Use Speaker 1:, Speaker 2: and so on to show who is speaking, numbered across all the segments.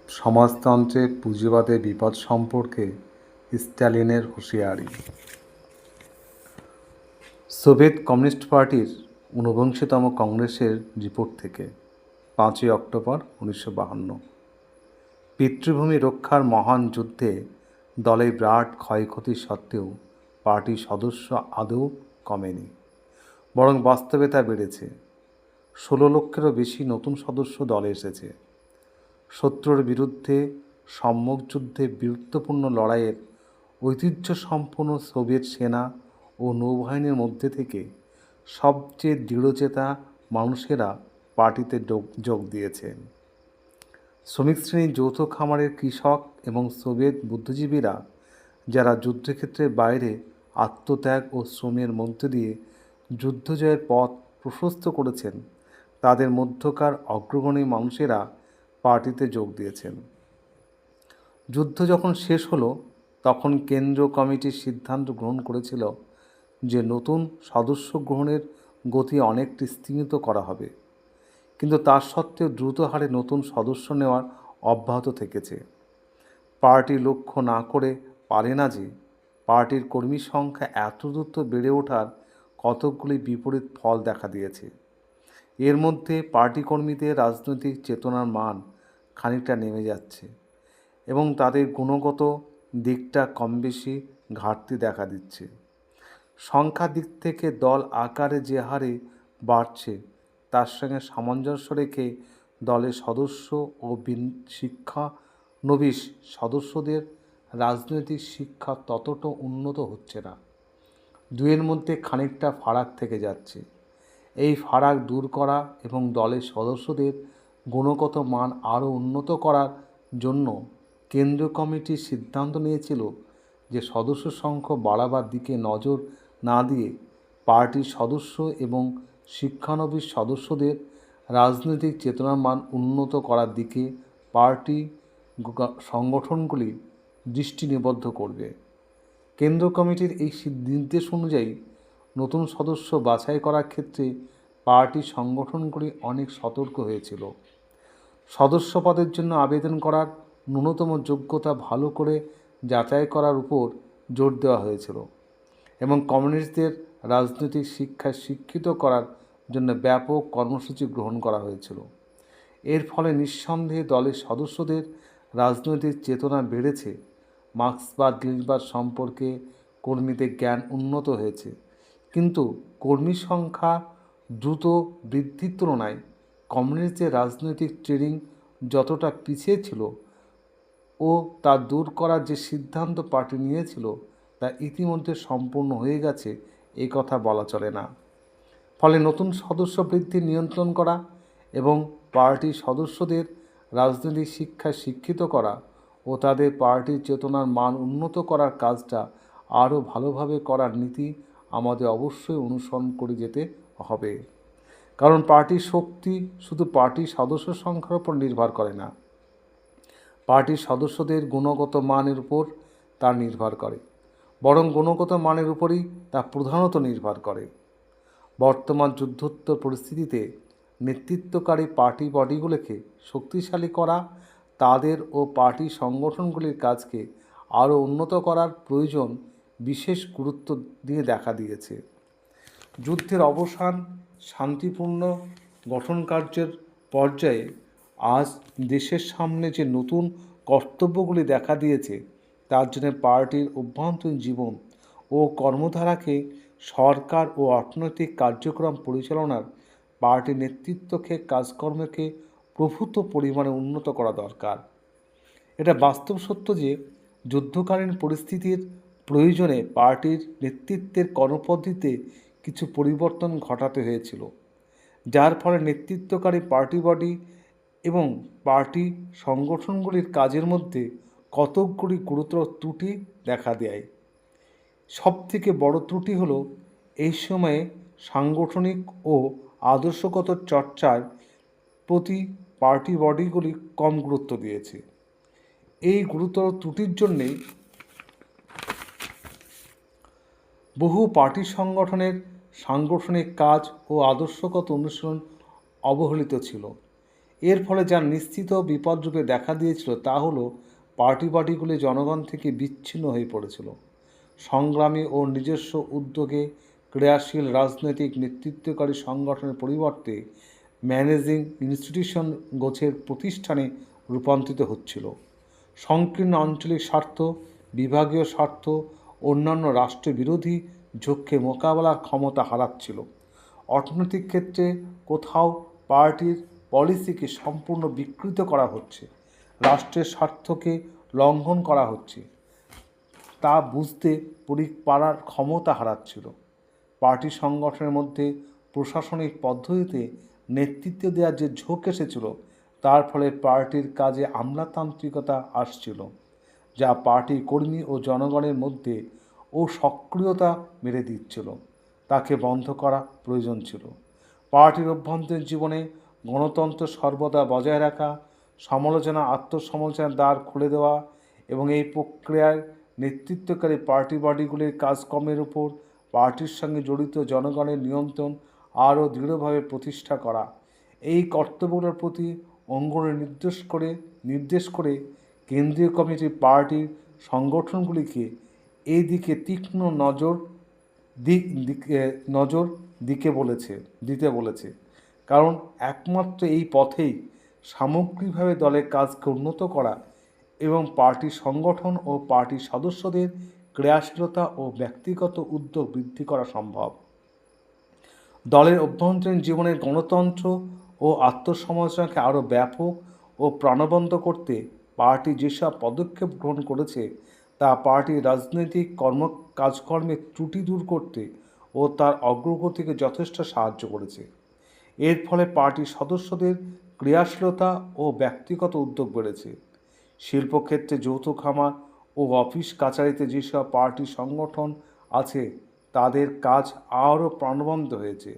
Speaker 1: সমাজতন্ত্রে পুঁজিবাদের বিপদ সম্পর্কে স্ট্যালিনের হুঁশিয়ারি। সোভিয়েত কমিউনিস্ট পার্টির ৭৯তম কংগ্রেসের রিপোর্ট থেকে ৫ই অক্টোবর ১৯৫২। পিতৃভূমি রক্ষার মহান যুদ্ধে দলে বিরাট ক্ষয়ক্ষতি সত্ত্বেও পার্টির সদস্য আদৌ কমেনি, বরং বাস্তবে তা বেড়েছে। ১৬ লক্ষেরও বেশি নতুন সদস্য দলে এসেছে। শত্রুর বিরুদ্ধে সম্মুখ যুদ্ধে বীরত্বপূর্ণ লড়াইয়ের ঐতিহ্যসম্পন্ন সোভিয়েত সেনা ও নৌবাহিনীর মধ্যে থেকে সবচেয়ে দৃঢ়চেতা মানুষেরা পার্টিতে যোগ দিয়েছে। শ্রমিক শ্রেণীর যৌথ খামারের কৃষক এবং সোভিয়েত বুদ্ধিজীবীরা, যারা যুদ্ধক্ষেত্রের বাইরে আত্মত্যাগ ও শ্রমের মধ্য দিয়ে যুদ্ধজয়ের পথ প্রশস্ত করেছেন, তাদের মধ্যকার অগ্রগণ্য মানুষেরা পার্টিতে যোগ দিয়েছেন। যুদ্ধ যখন শেষ হলো, তখন কেন্দ্রীয় কমিটি সিদ্ধান্ত গ্রহণ করেছিল যে নতুন সদস্য গ্রহণের গতি অনেকটি স্তীমিত করা হবে, কিন্তু তার সত্ত্বেও দ্রুত হারে নতুন সদস্য নেওয়ার অব্যাহত থেকেছে। পার্টি লক্ষ্য না করে পারে না যে পার্টির কর্মী সংখ্যা এত দ্রুত বেড়ে ওঠার কতকগুলি বিপরীত ফল দেখা দিয়েছে। এর মধ্যে পার্টি কর্মীদের রাজনৈতিক চেতনার মান খানিকটা নেমে যাচ্ছে এবং তাদের গুণগত দিকটা কম বেশি ঘাটতি দেখা দিচ্ছে। সংখ্যার দিক থেকে দল আকারে যে হারে বাড়ছে, তার সঙ্গে সামঞ্জস্য রেখে দলের সদস্য ও শিক্ষানবিশ সদস্যদের রাজনৈতিক শিক্ষা ততটা উন্নত হচ্ছে না। দুয়ের মধ্যে খানিকটা ফারাক থেকে যাচ্ছে। এই ফারাক দূর করা এবং দলের সদস্যদের গুণগত মান আরও উন্নত করার জন্য কেন্দ্রীয় কমিটি সিদ্ধান্ত নিয়েছিল যে সদস্য সংখ্যা বাড়াবার দিকে নজর না দিয়ে পার্টির সদস্য এবং শিক্ষানবিশ সদস্যদের রাজনৈতিক চেতনার মান উন্নত করার দিকে পার্টি সংগঠনগুলি দৃষ্টি নিবদ্ধ করবে। কেন্দ্রীয় কমিটির এই নির্দেশ অনুযায়ী নতুন সদস্য বাছাই করার ক্ষেত্রে পার্টি সংগঠনগুলি অনেক সতর্ক হয়েছিল। সদস্য পদের জন্য আবেদন করার ন্যূনতম যোগ্যতা ভালো করে যাচাই করার উপর জোর দেওয়া হয়েছিল এবং কমিউনিস্টদের রাজনৈতিক শিক্ষায় শিক্ষিত করার জন্য ব্যাপক কর্মসূচি গ্রহণ করা হয়েছিল। এর ফলে নিঃসন্দেহে দলের সদস্যদের রাজনৈতিক চেতনা বেড়েছে, মার্ক্সবাদ লেনিনবাদ সম্পর্কে কর্মীদের জ্ঞান উন্নত হয়েছে, কিন্তু কর্মী সংখ্যা দ্রুত বৃদ্ধির তুলনায় কমিউনিস্টদের রাজনৈতিক ট্রেনিং যতটা পিছিয়ে ছিল ও তা দূর করার যে সিদ্ধান্ত পার্টি নিয়েছিল তা ইতিমধ্যে সম্পূর্ণ হয়ে গেছে, এই কথা বলা চলে না। ফলে নতুন সদস্য বৃদ্ধি নিয়ন্ত্রণ করা এবং পার্টির সদস্যদের রাজনৈতিক শিক্ষায় শিক্ষিত করা ও তাদের পার্টির চেতনার মান উন্নত করার কাজটা আরও ভালোভাবে করার নীতি আমাদের অবশ্যই অনুসরণ করে যেতে হবে। কারণ পার্টির শক্তি শুধু পার্টির সদস্য সংখ্যার উপর নির্ভর করে না, পার্টির সদস্যদের গুণগত মানের উপর তা নির্ভর করে, বরং গুণগত মানের উপরই তা প্রধানত নির্ভর করে। বর্তমান যুদ্ধোত্তর পরিস্থিতিতে নেতৃত্বকারী পার্টি বডিগুলোকে শক্তিশালী করা, তাদের ও পার্টি সংগঠনগুলির কাজকে আরও উন্নত করার প্রয়োজন বিশেষ গুরুত্ব দিয়ে দেখা দিয়েছে। যুদ্ধের অবসান, শান্তিপূর্ণ গঠনকার্যের পর্যায়ে আজ দেশের সামনে যে নতুন কর্তব্যগুলি দেখা দিয়েছে, তার জন্য পার্টির অভ্যন্তরীণ জীবন ও কর্মধারাকে সরকার ও অর্থনৈতিক কার্যক্রম পরিচালনার পার্টির নেতৃত্বকে কাজকর্মকে প্রভূত পরিমাণে উন্নত করা দরকার। এটা বাস্তব সত্য যে যুদ্ধকালীন পরিস্থিতির প্রয়োজনে পার্টির নেতৃত্বের কর্মপদ্ধতিতে কিছু পরিবর্তন ঘটাতে হয়েছিল, যার ফলে নেতৃত্বকারী পার্টি বডি এবং পার্টি সংগঠনগুলির কাজের মধ্যে কতকগুলি গুরুতর ত্রুটি দেখা দেয়। সবথেকে বড় ত্রুটি হলো এই সময়ে সাংগঠনিক ও আদর্শগত চর্চার প্রতি পার্টি বডিগুলি কম গুরুত্ব দিয়েছে। এই গুরুতর ত্রুটির জন্যে বহু পার্টি সংগঠনের সাংগঠনিক কাজ ও আদর্শগত অনুশীলন অবহেলিত ছিল। এর ফলে যা নিশ্চিত বিপদরূপে দেখা দিয়েছিল তা হলো পার্টিগুলি জনগণ থেকে বিচ্ছিন্ন হয়ে পড়েছিল। সংগ্রামী ও নিজস্ব উদ্যোগে ক্রিয়াশীল রাজনৈতিক নেতৃত্বকারী সংগঠনের পরিবর্তে ম্যানেজিং ইনস্টিটিউশন গোছের প্রতিষ্ঠানে রূপান্তরিত হচ্ছিল। সংকীর্ণ আঞ্চলিক স্বার্থ, বিভাগীয় স্বার্থ, অন্যান্য রাষ্ট্রবিরোধী ঝোঁককে মোকাবেলার ক্ষমতা হারাচ্ছিল। অর্থনৈতিক ক্ষেত্রে কোথাও পার্টির পলিসিকে সম্পূর্ণ বিকৃত করা হচ্ছে, রাষ্ট্রের স্বার্থকে লঙ্ঘন করা হচ্ছে তা বুঝতে পারার ক্ষমতা হারাচ্ছিল। পার্টি সংগঠনের মধ্যে প্রশাসনিক পদ্ধতিতে নেতৃত্ব দেওয়ার যে ঝোঁক এসেছিল তার ফলে পার্টির কাজে আমলাতান্ত্রিকতা আসছিল, যা পার্টি কর্মী ও জনগণের মধ্যে সক্রিয়তা মেরে দিচ্ছিল। তাকে বন্ধ করা প্রয়োজন ছিল। পার্টির অভ্যন্তরীণ জীবনে গণতন্ত্র সর্বদা বজায় রাখা, সমালোচনা আত্মসমালোচনার দ্বার খুলে দেওয়া এবং এই প্রক্রিয়ায় নেতৃত্বকারী পার্টিগুলির কাজকর্মের উপর পার্টির সঙ্গে জড়িত জনগণের নিয়ন্ত্রণ আরও দৃঢ়ভাবে প্রতিষ্ঠা করা, এই কর্তব্যগুলোর প্রতি অঙ্গনে নির্দেশ করে কেন্দ্রীয় কমিটি পার্টির সংগঠনগুলিকে এই দিকে তীক্ষ্ণ নজর দিতে বলেছে, কারণ একমাত্র এই পথেই সামগ্রিকভাবে দলের কাজকে উন্নত করা এবং পার্টি সংগঠন ও পার্টির সদস্যদের ক্রিয়াশীলতা ও ব্যক্তিগত উদ্যোগ বৃদ্ধি করা সম্ভব। দলের অভ্যন্তরীণ জীবনের গণতন্ত্র ও আত্মসমালোচনাকে আরও ব্যাপক ও প্রাণবন্ত করতে পার্টি যেসব পদক্ষেপ গ্রহণ করেছে তা পার্টির রাজনৈতিক কাজকর্মের ত্রুটি দূর করতে ও তার অগ্রগতিকে যথেষ্ট সাহায্য করেছে। এর ফলে পার্টির সদস্যদের ক্রিয়াশীলতা ও ব্যক্তিগত উদ্যোগ বেড়েছে। শিল্পক্ষেত্রে যৌথ খামার ও অফিস কাছারিতে যেসব পার্টি সংগঠন আছে তাদের কাজ আরও প্রাণবন্ত হয়েছে।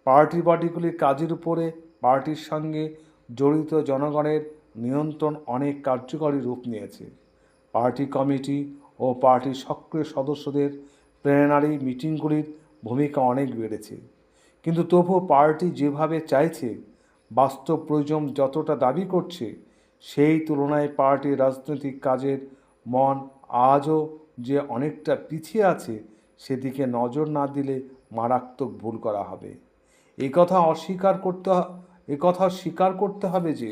Speaker 1: পার্টিগুলির কাজের উপরে পার্টির সঙ্গে জড়িত জনগণের নিয়ন্ত্রণ অনেক কার্যকরী রূপ নিয়েছে। পার্টি কমিটি ও পার্টির সক্রিয় সদস্যদের প্লেনারি মিটিংগুলির ভূমিকা অনেক বেড়েছে, কিন্তু তবুও পার্টি যেভাবে চাইছে, বাস্তব প্রয়োজন যতটা দাবি করছে, সেই তুলনায় পার্টির রাজনৈতিক কাজের মন আজও যে অনেকটা পিছিয়ে আছে সেদিকে নজর না দিলে মারাত্মক ভুল করা হবে। একথা স্বীকার করতে হবে যে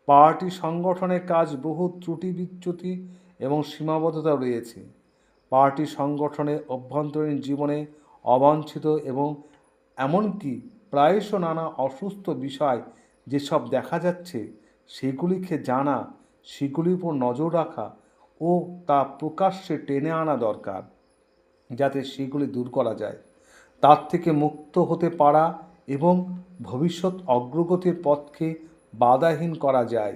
Speaker 1: পার্টি সংগঠনের কাজ বহু ত্রুটি বিচ্যুতি এবং সীমাবদ্ধতা রয়েছে। পার্টি সংগঠনের অভ্যন্তরীণ জীবনে অবাঞ্ছিত এবং এমনকি প্রায়শ নানা অসুস্থ বিষয় যেসব দেখা যাচ্ছে সেগুলিকে জানা, সেগুলির উপর নজর রাখা ও তা প্রকাশ্যে টেনে আনা দরকার, যাতে সেগুলি দূর করা যায়, তার থেকে মুক্ত হতে পারা এবং ভবিষ্যৎ অগ্রগতির পথকে বাধাহীন করা যায়।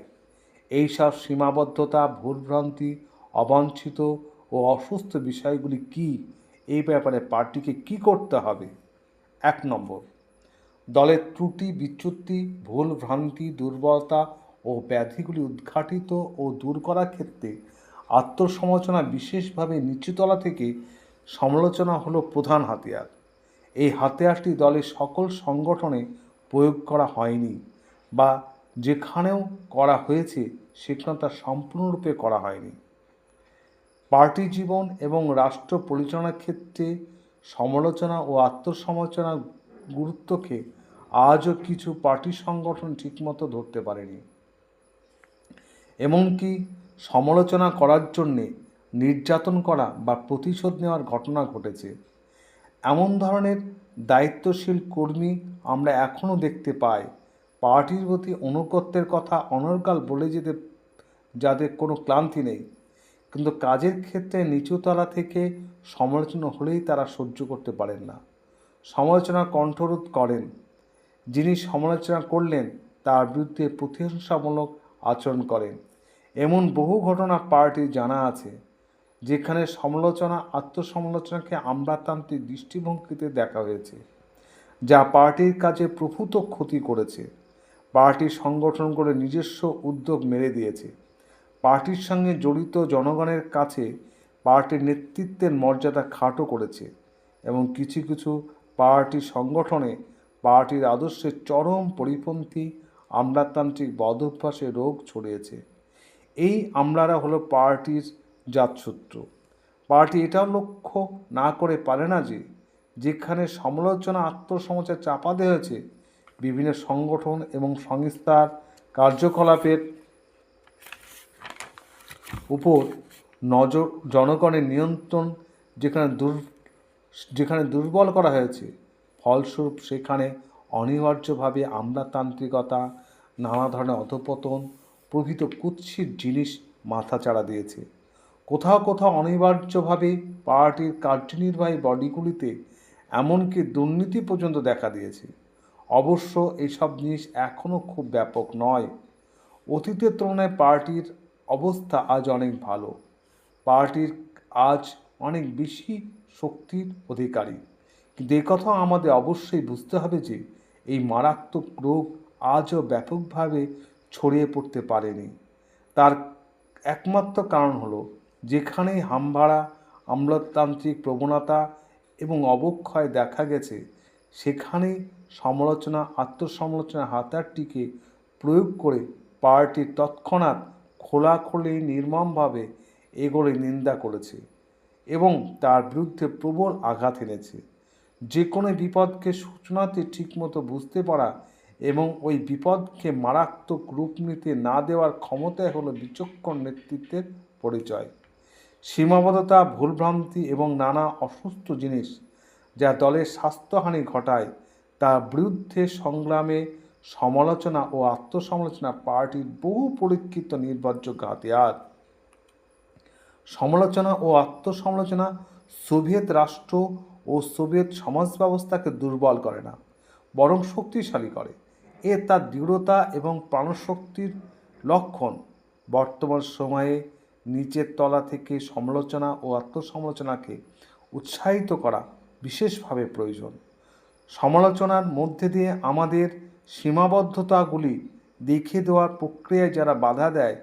Speaker 1: এইসব সীমাবদ্ধতা, ভুলভ্রান্তি, অবাঞ্ছিত ও অসুস্থ বিষয়গুলি কি, এই ব্যাপারে পার্টিকে কি করতে হবে? 1 নম্বর, দলের ত্রুটি বিচ্যুতি, ভুলভ্রান্তি, দুর্বলতা ও ব্যাধিগুলি উদ্ঘাটিত ও দূর করার ক্ষেত্রে আত্মসমালোচনা, বিশেষভাবে নিচুতলা থেকে সমালোচনা হলো প্রধান হাতিয়ার। এই হাতিয়ারটি দলের সকল সংগঠনে প্রয়োগ করা হয়নি বা যেখানেও করা হয়েছে সেখানে তা সম্পূর্ণরূপে করা হয়নি। পার্টি জীবন এবং রাষ্ট্র পরিচালনার ক্ষেত্রে সমালোচনা ও আত্মসমালোচনার গুরুত্বকে আজও কিছু পার্টি সংগঠন ঠিকমতো ধরতে পারেনি। এমনকি সমালোচনা করার জন্যে নির্যাতন করা বা প্রতিশোধ নেওয়ার ঘটনা ঘটেছে। এমন ধরনের দায়িত্বশীল কর্মী আমরা এখনও দেখতে পাই, পার্টির প্রতি আনুগত্যের কথা অনর্গল বলে যাদের কোনো ক্লান্তি নেই, কিন্তু কাজের ক্ষেত্রে নিচুতলা থেকে সমালোচনা হলেই তারা সহ্য করতে পারেন না, সমালোচনার কণ্ঠরোধ করেন। যিনি সমালোচনা করলেন তার বিরুদ্ধে প্রতিহিংসামূলক আচরণ করেন। এমন বহু ঘটনা পার্টির জানা আছে যেখানে আত্মসমালোচনাকে আমলাতান্ত্রিক দৃষ্টিভঙ্গিতে দেখা হয়েছে, যা পার্টির কাজে প্রভূত ক্ষতি করেছে। পার্টির সংগঠনগুলো নিজস্ব উদ্যোগ মেরে দিয়েছে, পার্টির সঙ্গে জড়িত জনগণের কাছে পার্টির নেতৃত্বের মর্যাদা খাটো করেছে এবং কিছু পার্টি সংগঠনে পার্টির আদর্শের চরম পরিপন্থী আমলাতান্ত্রিক বদভ্যাসে রোগ ছড়িয়েছে। এই আমলারা হলো পার্টির জাতশত্রু। পার্টি এটাও লক্ষ্য না করে পারে না যে যেখানে সমালোচনা আত্মসমালোচনা চাপা দেওয়া হয়েছে, বিভিন্ন সংগঠন এবং সংস্থার কার্যকলাপের উপর নজর জনগণের নিয়ন্ত্রণ যেখানে দুর্বল করা হয়েছে, ফলস্বরূপ সেখানে অনিবার্যভাবে আমলাতান্ত্রিকতা, নানা ধরনের অধঃপতন প্রভৃত কুৎসিত জিনিস মাথাচাড়া দিয়েছে। কোথাও কোথাও অনিবার্যভাবে পার্টির কার্যনির্বাহী বডিগুলিতে এমনকি দুর্নীতি পর্যন্ত দেখা দিয়েছে। অবশ্য এইসব জিনিস এখনও খুব ব্যাপক নয়। অতীতের তুলনায় পার্টির অবস্থা আজ অনেক ভালো। পার্টির আজ অনেক বেশি শক্তির অধিকারী। কিন্তু একথা আমাদের অবশ্যই বুঝতে হবে যে এই মারাত্মক রোগ আজও ব্যাপকভাবে ছড়িয়ে পড়তে পারেনি। তার একমাত্র কারণ হলো যেখানেই হামভাড়া, আমলাতান্ত্রিক প্রবণতা এবং অবক্ষয় দেখা গেছে, সেখানেই সমালোচনা, আত্মসমালোচনার হাতিয়ারটিকে প্রয়োগ করে পার্টি তৎক্ষণাৎ খোলাখুলি নির্মমভাবে এগুলি নিন্দা করেছে এবং তার বিরুদ্ধে প্রবল আঘাত এনেছে। যে কোনো বিপদকে সূচনাতে ঠিকমতো বুঝতে পারা এবং ওই বিপদকে মারাত্মক রূপ নিতে না দেওয়ার ক্ষমতাই হলো বিচক্ষণ নেতৃত্বের পরিচয়। সীমাবদ্ধতা, ভুলভ্রান্তি এবং নানা অসুস্থ জিনিস যা দলের স্বাস্থ্যহানি ঘটায়, তার বিরুদ্ধে সংগ্রামে সমালোচনা ও আত্মসমালোচনা পার্টির বহু পরীক্ষিত নির্ভরযোগ্য হাতিয়ার। সমালোচনা ও আত্মসমালোচনা সোভিয়েত রাষ্ট্র ও সোভিয়েত সমাজ ব্যবস্থাকে দুর্বল করে না, বরং শক্তিশালী করে। তার দৃঢ়তা এবং প্রাণশক্তির লক্ষণ। বর্তমান সময়ে নিচের তলা থেকে সমালোচনা ও আত্মসমালোচনাকে উৎসাহিত করা বিশেষভাবে প্রয়োজন। সমালোচনার মধ্যে দিয়ে আমাদের সীমাবদ্ধতাগুলি দেখিয়ে দেওয়ার প্রক্রিয়ায় যারা বাধা দেয়,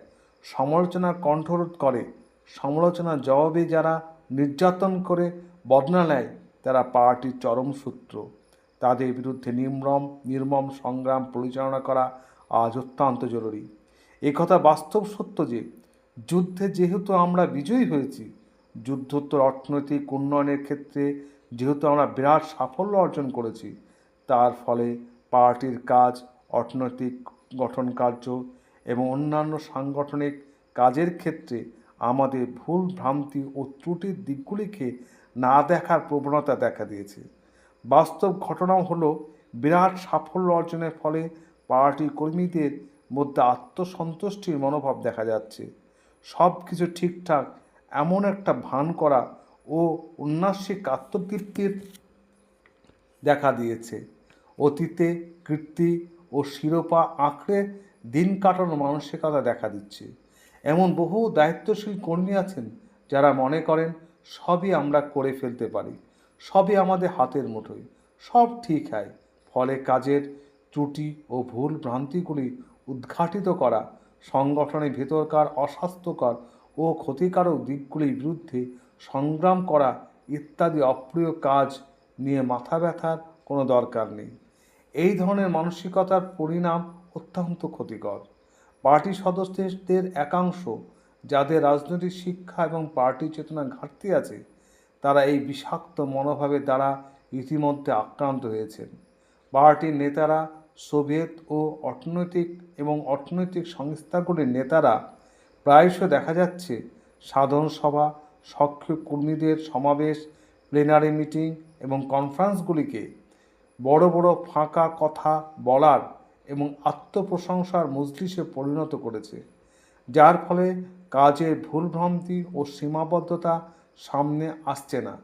Speaker 1: সমালোচনার কণ্ঠরোধ করে, সমালোচনার জবাবে যারা নির্যাতন করে বদলা নেয়, তারা পার্টির চরম শত্রু। তাদের বিরুদ্ধে নির্মম সংগ্রাম পরিচালনা করা আজ অত্যন্ত জরুরি। একথা বাস্তব সত্য যে যুদ্ধে যেহেতু আমরা বিজয়ী হয়েছি, যুদ্ধোত্তর অর্থনৈতিক উন্নয়নের ক্ষেত্রে যেহেতু আমরা বিরাট সাফল্য অর্জন করেছি, তার ফলে পার্টির কাজ, অর্থনৈতিক গঠন কার্য এবং অন্যান্য সাংগঠনিক কাজের ক্ষেত্রে আমাদের ভুল ভ্রান্তি ও ত্রুটির দিকগুলিকে না দেখার প্রবণতা দেখা দিয়েছে। বাস্তব ঘটনাও হলো বিরাট সাফল্য অর্জনের ফলে পার্টি কর্মীদের মধ্যে আত্মসন্তুষ্টির মনোভাব দেখা যাচ্ছে। সব কিছু ঠিকঠাক এমন একটা ভান করা ও উন্নাসিক আত্মতৃপ্তির দেখা দিয়েছে। অতীতে কীর্তি ও শিরোপা আঁকড়ে দিন কাটানোর মানসিকতা দেখা দিচ্ছে। এমন বহু দায়িত্বশীল কর্মী আছেন যারা মনে করেন সবই আমরা করে ফেলতে পারি, সবই আমাদের হাতের মুঠোয়, সব ঠিক হয়। ফলে কাজের ত্রুটি ও ভুল ভ্রান্তিগুলি উদ্ঘাটিত করা, সংগঠনের ভেতরকার অস্বাস্থ্যকর ও ক্ষতিকারক দিকগুলির বিরুদ্ধে সংগ্রাম করা ইত্যাদি অপ্রিয় কাজ নিয়ে মাথা ব্যথার কোনো দরকার নেই। এই ধরনের মানসিকতার পরিণাম অত্যন্ত ক্ষতিকর। পার্টি সদস্যদের একাংশ যাদের রাজনৈতিক শিক্ষা এবং পার্টি চেতনার ঘাটতি আছে, তারা এই বিষাক্ত মনোভাবের দ্বারা ইতিমধ্যে আক্রান্ত হয়েছেন। পার্টির নেতারা, সোভিয়েত ও অর্থনৈতিক সংস্থাগুলির নেতারা প্রায়শ দেখা যাচ্ছে সাধারণ সভা, সক্রিয় কর্মীদের সমাবেশ, প্লেনারি মিটিং এবং কনফারেন্সগুলিকে বড় বড় ফাঁকা কথা বলার এবং আত্মপ্রশংসার মজলিসে পরিণত করেছে, যার ফলে কাজের ভুলভ্রান্তি ও সীমাবদ্ধতা সামনে আসছে না।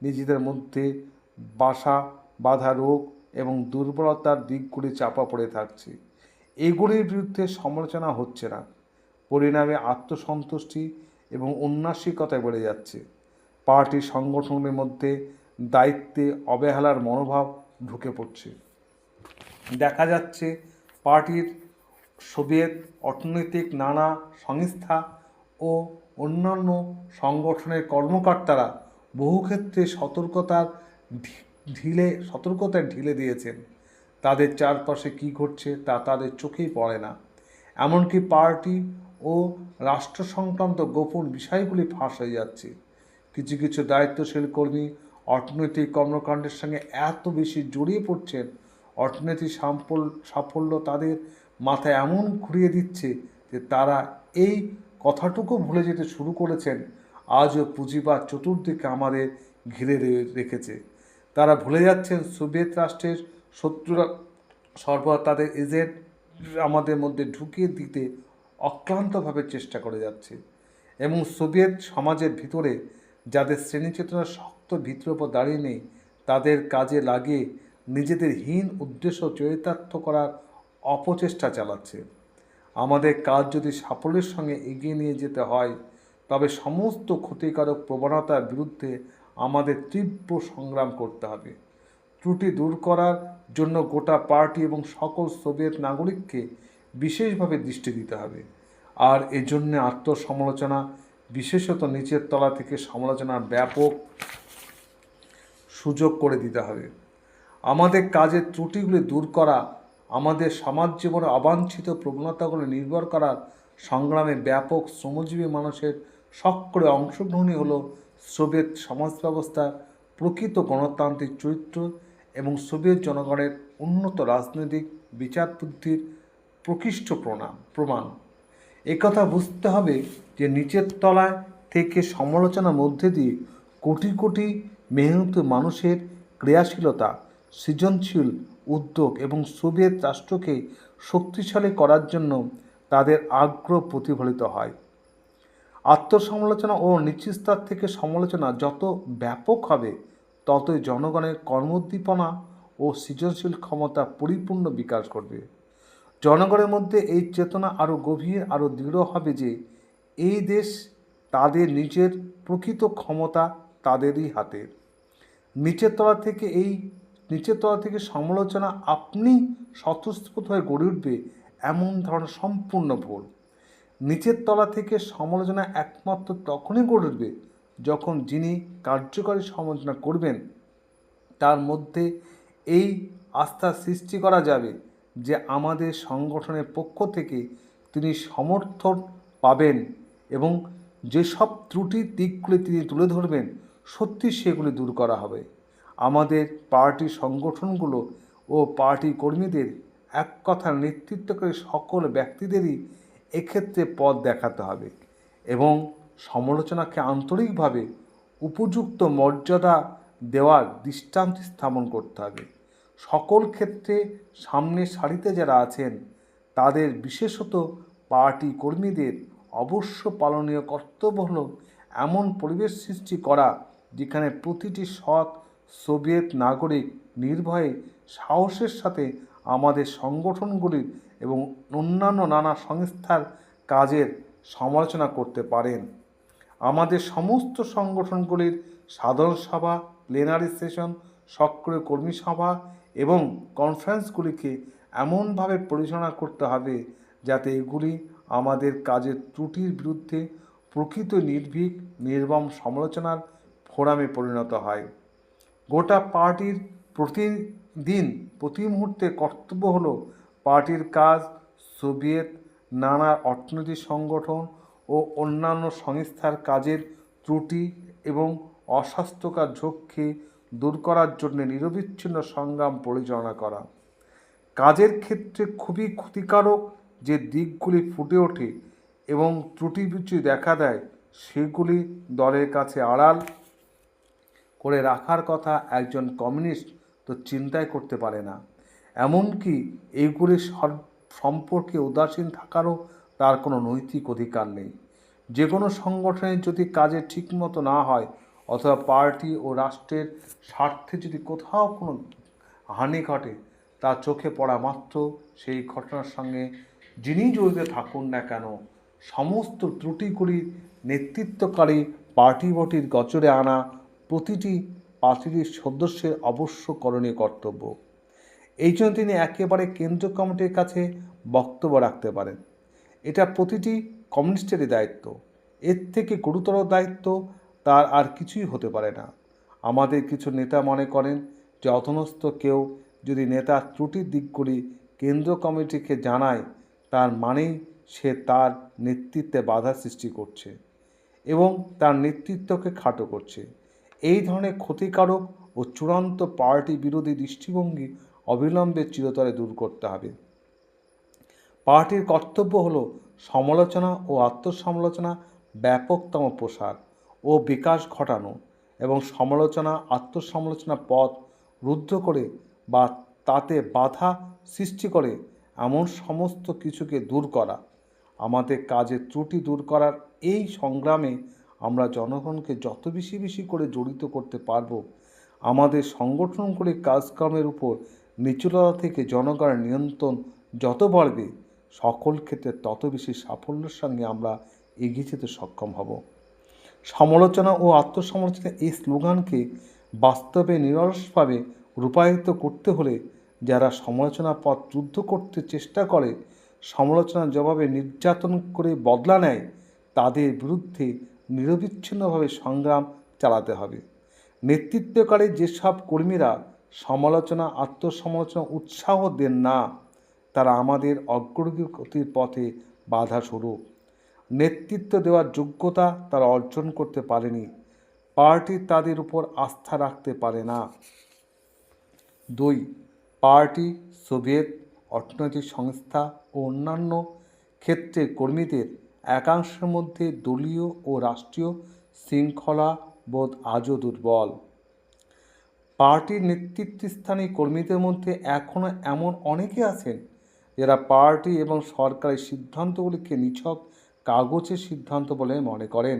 Speaker 1: নিজেদের মধ্যে বাধা রোগ এবং দুর্বলতার দিকগুলি চাপা পড়ে থাকছে। এগুলির বিরুদ্ধে সমালোচনা হচ্ছে না। পরিণামে আত্মসন্তুষ্টি এবং উন্নাসিকতা বেড়ে যাচ্ছে। পার্টির সংগঠনের মধ্যে দায়িত্বে অবহেলার মনোভাব ঢুকে পড়ছে। দেখা যাচ্ছে পার্টির সোভিয়েত অর্থনৈতিক নানা সংস্থা ও অন্যান্য সংগঠনের কর্মকর্তারা বহু ক্ষেত্রে সতর্কতায় ঢিলে দিয়েছেন। তাদের চারপাশে কী ঘটছে তা তাদের চোখেই পড়ে না। এমনকি পার্টি ও রাষ্ট্র সংক্রান্ত গোপন বিষয়গুলি ফাঁস হয়ে যাচ্ছে। কিছু কিছু দায়িত্বশীল কর্মী অর্থনৈতিক কর্মকাণ্ডের সঙ্গে এত বেশি জড়িয়ে পড়ছেন, অর্থনৈতিক সাফল্য তাদের মাথায় এমন ঘুরিয়ে দিচ্ছে যে তারা এই কথাটুকু ভুলে যেতে শুরু করেছেন, আজও পুঁজিবাদ চতুর্দিকে আমাদের ঘিরে রেখেছে। তারা ভুলে যাচ্ছেন সোভিয়েত রাষ্ট্রের শত্রুরা সর্বদা তাদের এজেন্ট আমাদের মধ্যে ঢুকিয়ে দিতে অক্লান্তভাবে চেষ্টা করে যাচ্ছে, এবং সোভিয়েত সমাজের ভিতরে যাদের শ্রেণীচেতনার শক্ত ভিতের ওপর দাঁড়িয়ে নেই, তাদের কাজে লাগিয়ে নিজেদের হীন উদ্দেশ্য চরিতার্থ করার অপচেষ্টা চালাচ্ছে। আমাদের কাজ যদি সাফল্যের সঙ্গে এগিয়ে নিয়ে যেতে হয়, তবে সমস্ত ক্ষতিকারক প্রবণতার বিরুদ্ধে আমাদের তীব্র সংগ্রাম করতে হবে। ত্রুটি দূর করার জন্য গোটা পার্টি এবং সকল সোভিয়েত নাগরিককে বিশেষভাবে দৃষ্টি দিতে হবে। আর এজন্য আত্মসমালোচনা, বিশেষত নিচের তলা থেকে সমালোচনার ব্যাপক সুযোগ করে দিতে হবে। আমাদের কাজের ত্রুটিগুলি দূর করা, আমাদের সমাজ জীবনে অবাঞ্ছিত প্রবণতাগুলি নির্ভর করার সংগ্রামে ব্যাপক শ্রমজীবী মানুষের সক্রিয় অংশগ্রহণই হল সোভিয়েত সমাজ ব্যবস্থার প্রকৃত গণতান্ত্রিক চরিত্র এবং সোভিয়েত জনগণের উন্নত রাজনৈতিক বিচার বুদ্ধির প্রকৃষ্ট প্রমাণ। একথা বুঝতে হবে যে নিচের তলায় থেকে সমালোচনার মধ্যে দিয়ে কোটি কোটি মেহনতি মানুষের ক্রিয়াশীলতা, সৃজনশীল উদ্যোগ এবং সোভিয়েত রাষ্ট্রকে শক্তিশালী করার জন্য তাদের আগ্রহ প্রতিফলিত হয়। আত্মসমালোচনা ও নিচু স্তর থেকে সমালোচনা যত ব্যাপক হবে, ততই জনগণের কর্মোদ্দীপনা ও সৃজনশীল ক্ষমতা পরিপূর্ণ বিকাশ করবে। জনগণের মধ্যে এই চেতনা আরও গভীর, আরও দৃঢ় হবে যে এই দেশ তাদের নিজের, প্রকৃত ক্ষমতা তাদেরই হাতে। নিচের তলা থেকে সমালোচনা আপনি স্বতঃস্ফূর্ত হয়ে গড়ে উঠবে, এমন ধারণা সম্পূর্ণ ভুল। নিচের তলা থেকে সমালোচনা একমাত্র তখনই গড়ে উঠবে যখন যিনি কার্যকরী সমালোচনা করবেন তার মধ্যে এই আস্থা সৃষ্টি করা যাবে যে আমাদের সংগঠনের পক্ষ থেকে তিনি সমর্থন পাবেন এবং যেসব ত্রুটির দিকগুলি তিনি তুলে ধরবেন সত্যি সেগুলি দূর করা হবে। আমাদের পার্টি সংগঠনগুলো ও পার্টি কর্মীদের এক কথার নেতৃত্বকারী সকল ব্যক্তিদেরই এক্ষেত্রে পথ দেখাতে হবে এবং সমালোচনাকে আন্তরিকভাবে উপযুক্ত মর্যাদা দেওয়ার দৃষ্টান্ত স্থাপন করতে হবে। সকল ক্ষেত্রে সামনের সারিতে যারা আছেন তাদের, বিশেষত পার্টি কর্মীদের অবশ্য পালনীয় কর্তব্য হল এমন পরিবেশ সৃষ্টি করা যেখানে প্রতিটি সৎ সোভিয়েত নাগরিক নির্ভয়ে সাহসের সাথে আমাদের সংগঠনগুলির এবং অন্যান্য নানা সংস্থার কাজের সমালোচনা করতে পারেন। আমাদের সমস্ত সংগঠনগুলির সাধারণ সভা, প্লেনারি সেশন, সক্রিয় কর্মী সভা এবং কনফারেন্সগুলিকে এমনভাবে পরিচালনা করতে হবে যাতে এগুলি আমাদের কাজের ত্রুটির বিরুদ্ধে প্রকৃত নির্ভীক নির্মম সমালোচনার ফোরামে পরিণত হয়। গোটা পার্টির প্রতি মুহূর্তে কর্তব্য হলো পার্টির কাজ সোভিয়েত নানা অর্থনৈতিক সংগঠন ও অন্যান্য সংস্থার কাজের ত্রুটি এবং অস্বাস্থ্যকর ঝক্কি দূর করার জন্য নিরবিচ্ছিন্ন সংগ্রাম পরিচালনা করা। কাজের ক্ষেত্রে খুবই ক্ষতিকারক যে দিকগুলি ফুটে ওঠে এবং ত্রুটি বিচ্যুতি দেখা দেয়, সেগুলি দলের কাছে আড়াল করে রাখার কথা একজন কমিউনিস্ট তো চিন্তাই করতে পারে না। এমনকি এইগুলি সম্পর্কে উদাসীন থাকারও তার কোনো নৈতিক অধিকার নেই। যে কোনো সংগঠনের যদি কাজে ঠিকমতো না হয় অথবা পার্টি ও রাষ্ট্রের স্বার্থে যদি কোথাও কোনো হানি ঘটে, তা চোখে পড়া মাত্র সেই ঘটনার সঙ্গে যিনি জড়িত থাকুন না কেন সমস্ত ত্রুটিগুলি নেতৃত্বকারী পার্টির গচরে আনা প্রতিটি পার্টির সদস্যের অবশ্য করণীয় কর্তব্য। এই জন্য তিনি একেবারে কেন্দ্রীয় কমিটির কাছে বক্তব্য রাখতে পারেন। এটা প্রতিটি কমিউনিস্টেরই দায়িত্ব। এর থেকে গুরুতর দায়িত্ব তার আর কিছুই হতে পারে না। আমাদের কিছু নেতা মনে করেন যে অধস্তন কেউ যদি নেতার ত্রুটির দিকগুলি কেন্দ্র কমিটিকে জানায়, তার মানেই সে তার নেতৃত্বে বাধা সৃষ্টি করছে এবং তার নেতৃত্বকে খাটো করছে। এই ধরনের ক্ষতিকারক ও চূড়ান্ত পার্টি বিরোধী দৃষ্টিভঙ্গি অবিলম্বে চিরতরে দূর করতে হবে। পার্টির কর্তব্য হলো সমালোচনা ও আত্মসমালোচনা ব্যাপকতম প্রসার ও বিকাশ ঘটানো এবং সমালোচনা আত্মসমালোচনা পথ রুদ্ধ করে বা তাতে বাধা সৃষ্টি করে এমন সমস্ত কিছুকে দূর করা। আমাদের কাজের ত্রুটি দূর করার এই সংগ্রামে আমরা জনগণকে যত বেশি করে জড়িত করতে পারব, আমাদের সংগঠনগুলির কাজকর্মের উপর নিচুলতা থেকে জনগণের নিয়ন্ত্রণ যত বাড়বে, সকল ক্ষেত্রে তত বেশি সাফল্যের সঙ্গে আমরা এগিয়ে যেতে সক্ষম হব। সমালোচনা ও আত্মসমালোচনা এই স্লোগানকে বাস্তবে নিরলসভাবে রূপায়িত করতে হলে যারা সমালোচনা পথ যুদ্ধ করতে চেষ্টা করে, সমালোচনার জবাবে নির্যাতন করে বদলা নেয়, তাদের বিরুদ্ধে নিরবিচ্ছিন্নভাবে সংগ্রাম চালাতে হবে। নেতৃত্বকারী যেসব কর্মীরা সমালোচনা আত্মসমালোচনা উৎসাহ দেন না, তারা আমাদের অগ্রগতির পথে বাধা স্বরূপ। নেতৃত্ব দেওয়ার যোগ্যতা তারা অর্জন করতে পারেনি, পার্টি তাদের উপর আস্থা রাখতে পারে না। 2. পার্টি, সোভিয়েত, অর্থনৈতিক সংস্থা ও অন্যান্য ক্ষেত্রে কর্মীদের একাংশের মধ্যে দলীয় ও রাষ্ট্রীয় শৃঙ্খলা বোধ আজও দুর্বল। পার্টির নেতৃত্বস্থানীয় কর্মীদের মধ্যে এখনও এমন অনেকে আছেন যারা পার্টি এবং সরকারের সিদ্ধান্তগুলিকে নিছক কাগজের সিদ্ধান্ত বলে মনে করেন।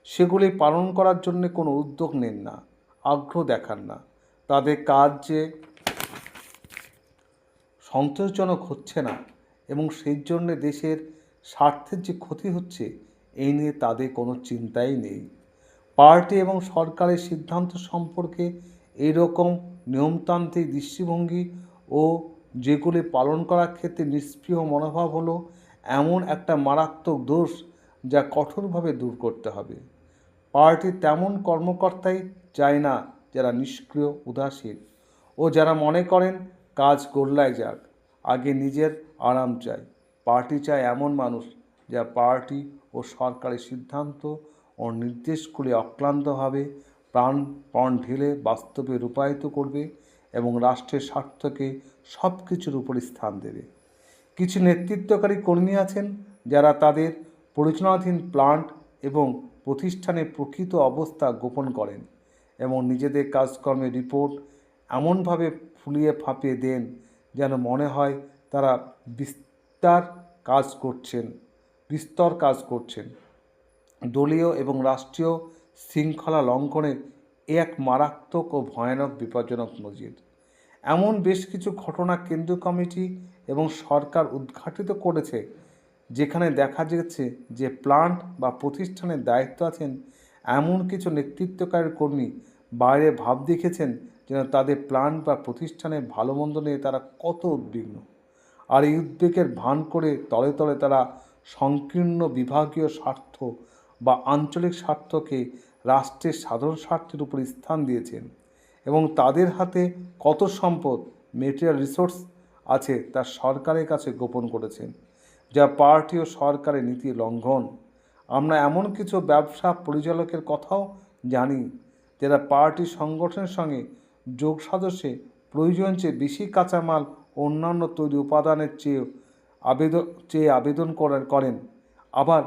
Speaker 1: সেগুলি পালন করার জন্য কোনো উদ্যোগ নেন না, আগ্রহ দেখান না। তাদের কাজ যে সন্তোষজনক হচ্ছে না এবং সেই জন্য দেশের স্বার্থের যে ক্ষতি হচ্ছে, এই নিয়ে তাদের কোনো চিন্তাই নেই। পার্টি এবং সরকারের সিদ্ধান্ত সম্পর্কে এইরকম নিয়মতান্ত্রিক দৃষ্টিভঙ্গি ও যেগুলি পালন করার ক্ষেত্রে নিষ্ক্রিয় মনোভাব হলো এমন একটা মারাত্মক দোষ যা কঠোরভাবে দূর করতে হবে। পার্টি তেমন কর্মকর্তাই চায় না যারা নিষ্ক্রিয়, উদাসীন ও যারা মনে করেন কাজ গোল্লায় যাক, আগে নিজের আরাম চায়। পার্টি চায় এমন মানুষ যা পার্টি ও সরকারের সিদ্ধান্ত ও নির্দেশগুলি অক্লান্তভাবে প্রাণ ঢেলে বাস্তবে রূপায়িত করবে এবং রাষ্ট্রের স্বার্থকে সব কিছুর উপর স্থান দেবে। কিছু নেতৃত্বকারী কর্মী আছেন যারা তাদের পরিচালনাধীন প্লান্ট এবং প্রতিষ্ঠানের প্রকৃত অবস্থা গোপন করেন এবং নিজেদের কাজকর্মের রিপোর্ট এমনভাবে ফুলিয়ে ফাঁপিয়ে দেন যেন মনে হয় তারা বিস্তর কাজ করছেন। দলীয় এবং রাষ্ট্রীয় শৃঙ্খলা লঙ্ঘনের এক মারাত্মক ও ভয়ানক বিপজ্জনক নজির। এমন বেশ কিছু ঘটনা কেন্দ্রীয় কমিটি এবং সরকার উদ্ঘাটিত করেছে যেখানে দেখা গেছে যে প্লান্ট বা প্রতিষ্ঠানের দায়িত্ব আছেন এমন কিছু নেতৃত্বকারী কর্মী বাইরে ভাব দেখেছেন যেন তাদের প্লান্ট বা প্রতিষ্ঠানের ভালো মন্দ নিয়ে তারা কত উদ্বিগ্ন, আর এই উদ্বেগের ভান করে তলে তলে তারা সংকীর্ণ বিভাগীয় স্বার্থ বা আঞ্চলিক স্বার্থকে রাষ্ট্রের সাধারণ স্বার্থের উপর স্থান দিয়েছেন এবং তাদের হাতে কত সম্পদ, মেটেরিয়াল রিসোর্স আছে তা সরকারের কাছে গোপন করেছেন, যা পার্টি ও সরকারের নীতি লঙ্ঘন। আমরা এমন কিছু ব্যবসা পরিচালকের কথাও জানি যারা পার্টি সংগঠনের সঙ্গে যোগ সাজসে প্রয়োজন চেয়ে বেশি কাঁচামাল অন্যান্য তৈরি উপাদানের চেয়ে আবেদন করেন। আবার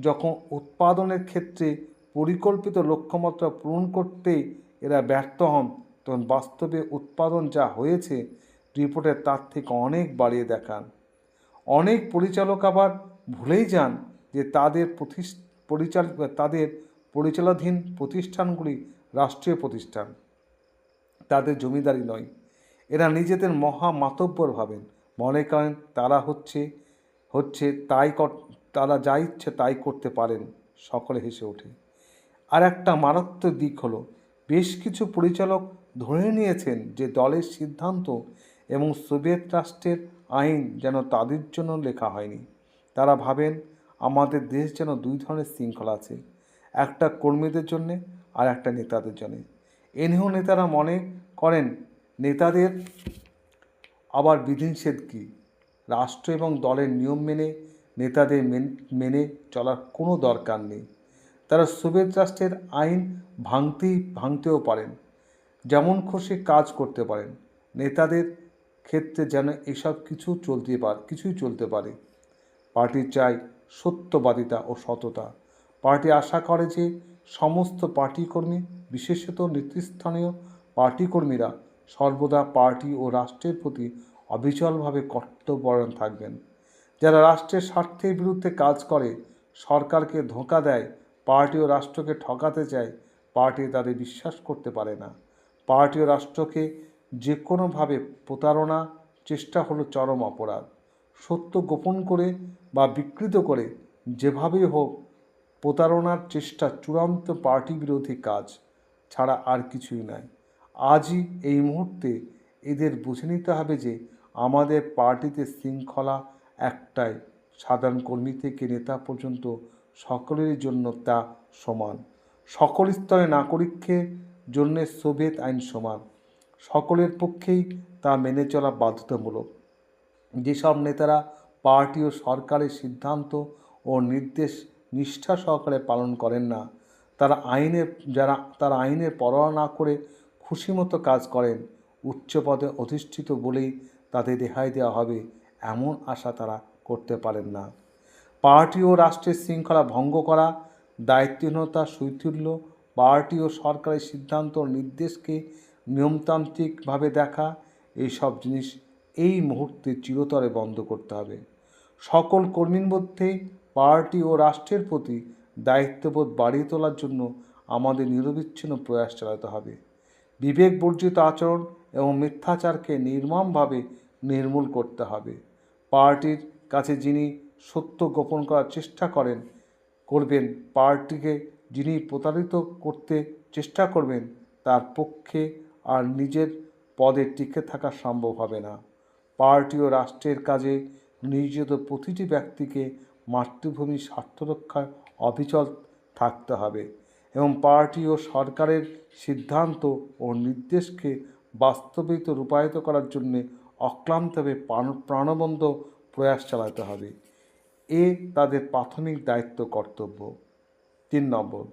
Speaker 1: যখন উৎপাদনের ক্ষেত্রে পরিকল্পিত লক্ষ্যমাত্রা পূরণ করতে এরা ব্যর্থ হন, তখন বাস্তবে উৎপাদন যা হয়েছে রিপোর্টে তার থেকে অনেক বাড়িয়ে দেখান। অনেক পরিচালক আবার ভুলেই যান যে তাদের পরিচালনাধীন প্রতিষ্ঠানগুলি রাষ্ট্রীয় প্রতিষ্ঠান, তাদের জমিদারি নয়। এরা নিজেদের মহা মাতব্বর ভাবেন, মনে করেন তারা যা ইচ্ছে তাই করতে পারেন। সকলে হেসে ওঠে। আর একটা মারাত্মক দিক হলো বেশ কিছু পরিচালক ধরে নিয়েছেন যে দলের সিদ্ধান্ত এবং সোভিয়েত রাষ্ট্রের আইন যেন তাদের জন্য লেখা হয়নি। তারা ভাবেন আমাদের দেশ যেন দুই ধরনের শৃঙ্খলা আছে, একটা কর্মীদের জন্যে আর একটা নেতাদের জন্যে। এনেও নেতারা মনে করেন নেতাদের আবার বিধিনিষেধ কী? রাষ্ট্র এবং দলের নিয়ম মেনে নেতাদের মেনে চলার কোনো দরকার নেই। তারা সোভিয়েত রাষ্ট্রের আইন ভাঙতেও পারেন, যেমন খুশি কাজ করতে পারেন। নেতাদের ক্ষেত্রে যেন এসব কিছুই চলতে পারে। পার্টি চায় সত্যবাদিতা ও সততা। পার্টি আশা করে যে সমস্ত পার্টিকর্মী, বিশেষত নেতৃস্থানীয় পার্টিকর্মীরা সর্বদা পার্টি ও রাষ্ট্রের প্রতি অবিচলভাবে কর্তব্যপরায়ণ থাকবেন। যারা রাষ্ট্রের স্বার্থের বিরুদ্ধে কাজ করে, সরকারকে ধোঁকা দেয়, পার্টি ও রাষ্ট্রকে ঠকাতে চায়, পার্টি তাদের বিশ্বাস করতে পারে না। পার্টি ও রাষ্ট্রকে যে কোনোভাবে প্রতারণা চেষ্টা হলো চরম অপরাধ। সত্য গোপন করে বা বিকৃত করে যেভাবেই হোক প্রতারণার চেষ্টা চূড়ান্ত পার্টি বিরোধী কাজ ছাড়া আর কিছুই নয়। আজই এই মুহূর্তে এদের বুঝে নিতে হবে যে আমাদের পার্টিতে শৃঙ্খলা একটাই, সাধারণ কর্মী থেকে নেতা পর্যন্ত সকলের জন্য তা সমান। সকল স্তরে নাগরিকের জন্য সোভিয়েত আইন সমান, সকলের পক্ষেই তা মেনে চলা বাধ্যতামূলক। যেসব নেতারা পার্টি ও সরকারের সিদ্ধান্ত ও নির্দেশ নিষ্ঠা সহকারে পালন করেন না, তারা আইনের পরোয়া না করে খুশিমতো কাজ করেন, উচ্চ পদে অধিষ্ঠিত বলেই তাদের রেহাই দেওয়া হবে এমন আশা তারা করতে পারেন না। পার্টি ও রাষ্ট্রের শৃঙ্খলা ভঙ্গ করা, দায়িত্বহীনতা, শৈথিল্য, পার্টি ও সরকারের সিদ্ধান্ত ও নির্দেশকে নিয়মতান্ত্রিকভাবে দেখা, এইসব জিনিস এই মুহূর্তে চিরতরে বন্ধ করতে হবে। সকল কর্মীর মধ্যে পার্টি ও রাষ্ট্রের প্রতি দায়িত্ববোধ বাড়িয়ে তোলার জন্য আমাদের নিরবিচ্ছিন্ন প্রয়াস চালাতে হবে। বিবেক বর্জিত আচরণ এবং মিথ্যাচারকে নির্মমভাবে নির্মূল করতে হবে। পার্টির কাছে যিনি সত্য গোপন করার চেষ্টা করবেন, পার্টিকে যিনি প্রতারিত করতে চেষ্টা করবেন, তার পক্ষে আর নিজের পদে টিকে থাকা সম্ভব হবে না। পার্টি ও রাষ্ট্রের কাজে নিয়োজিত প্রতিটি ব্যক্তিকে মাতৃভূমির স্বার্থরক্ষায় অবিচল থাকতে হবে এবং পার্টি ও সরকারের সিদ্ধান্ত ও নির্দেশকে বাস্তবিত রূপায়িত করার জন্য অক্লান্তভাবে প্রাণবন্ত প্রয়াস চালাতে হবে। এ তাদের প্রাথমিক দায়িত্ব কর্তব্য। 3 নম্বর,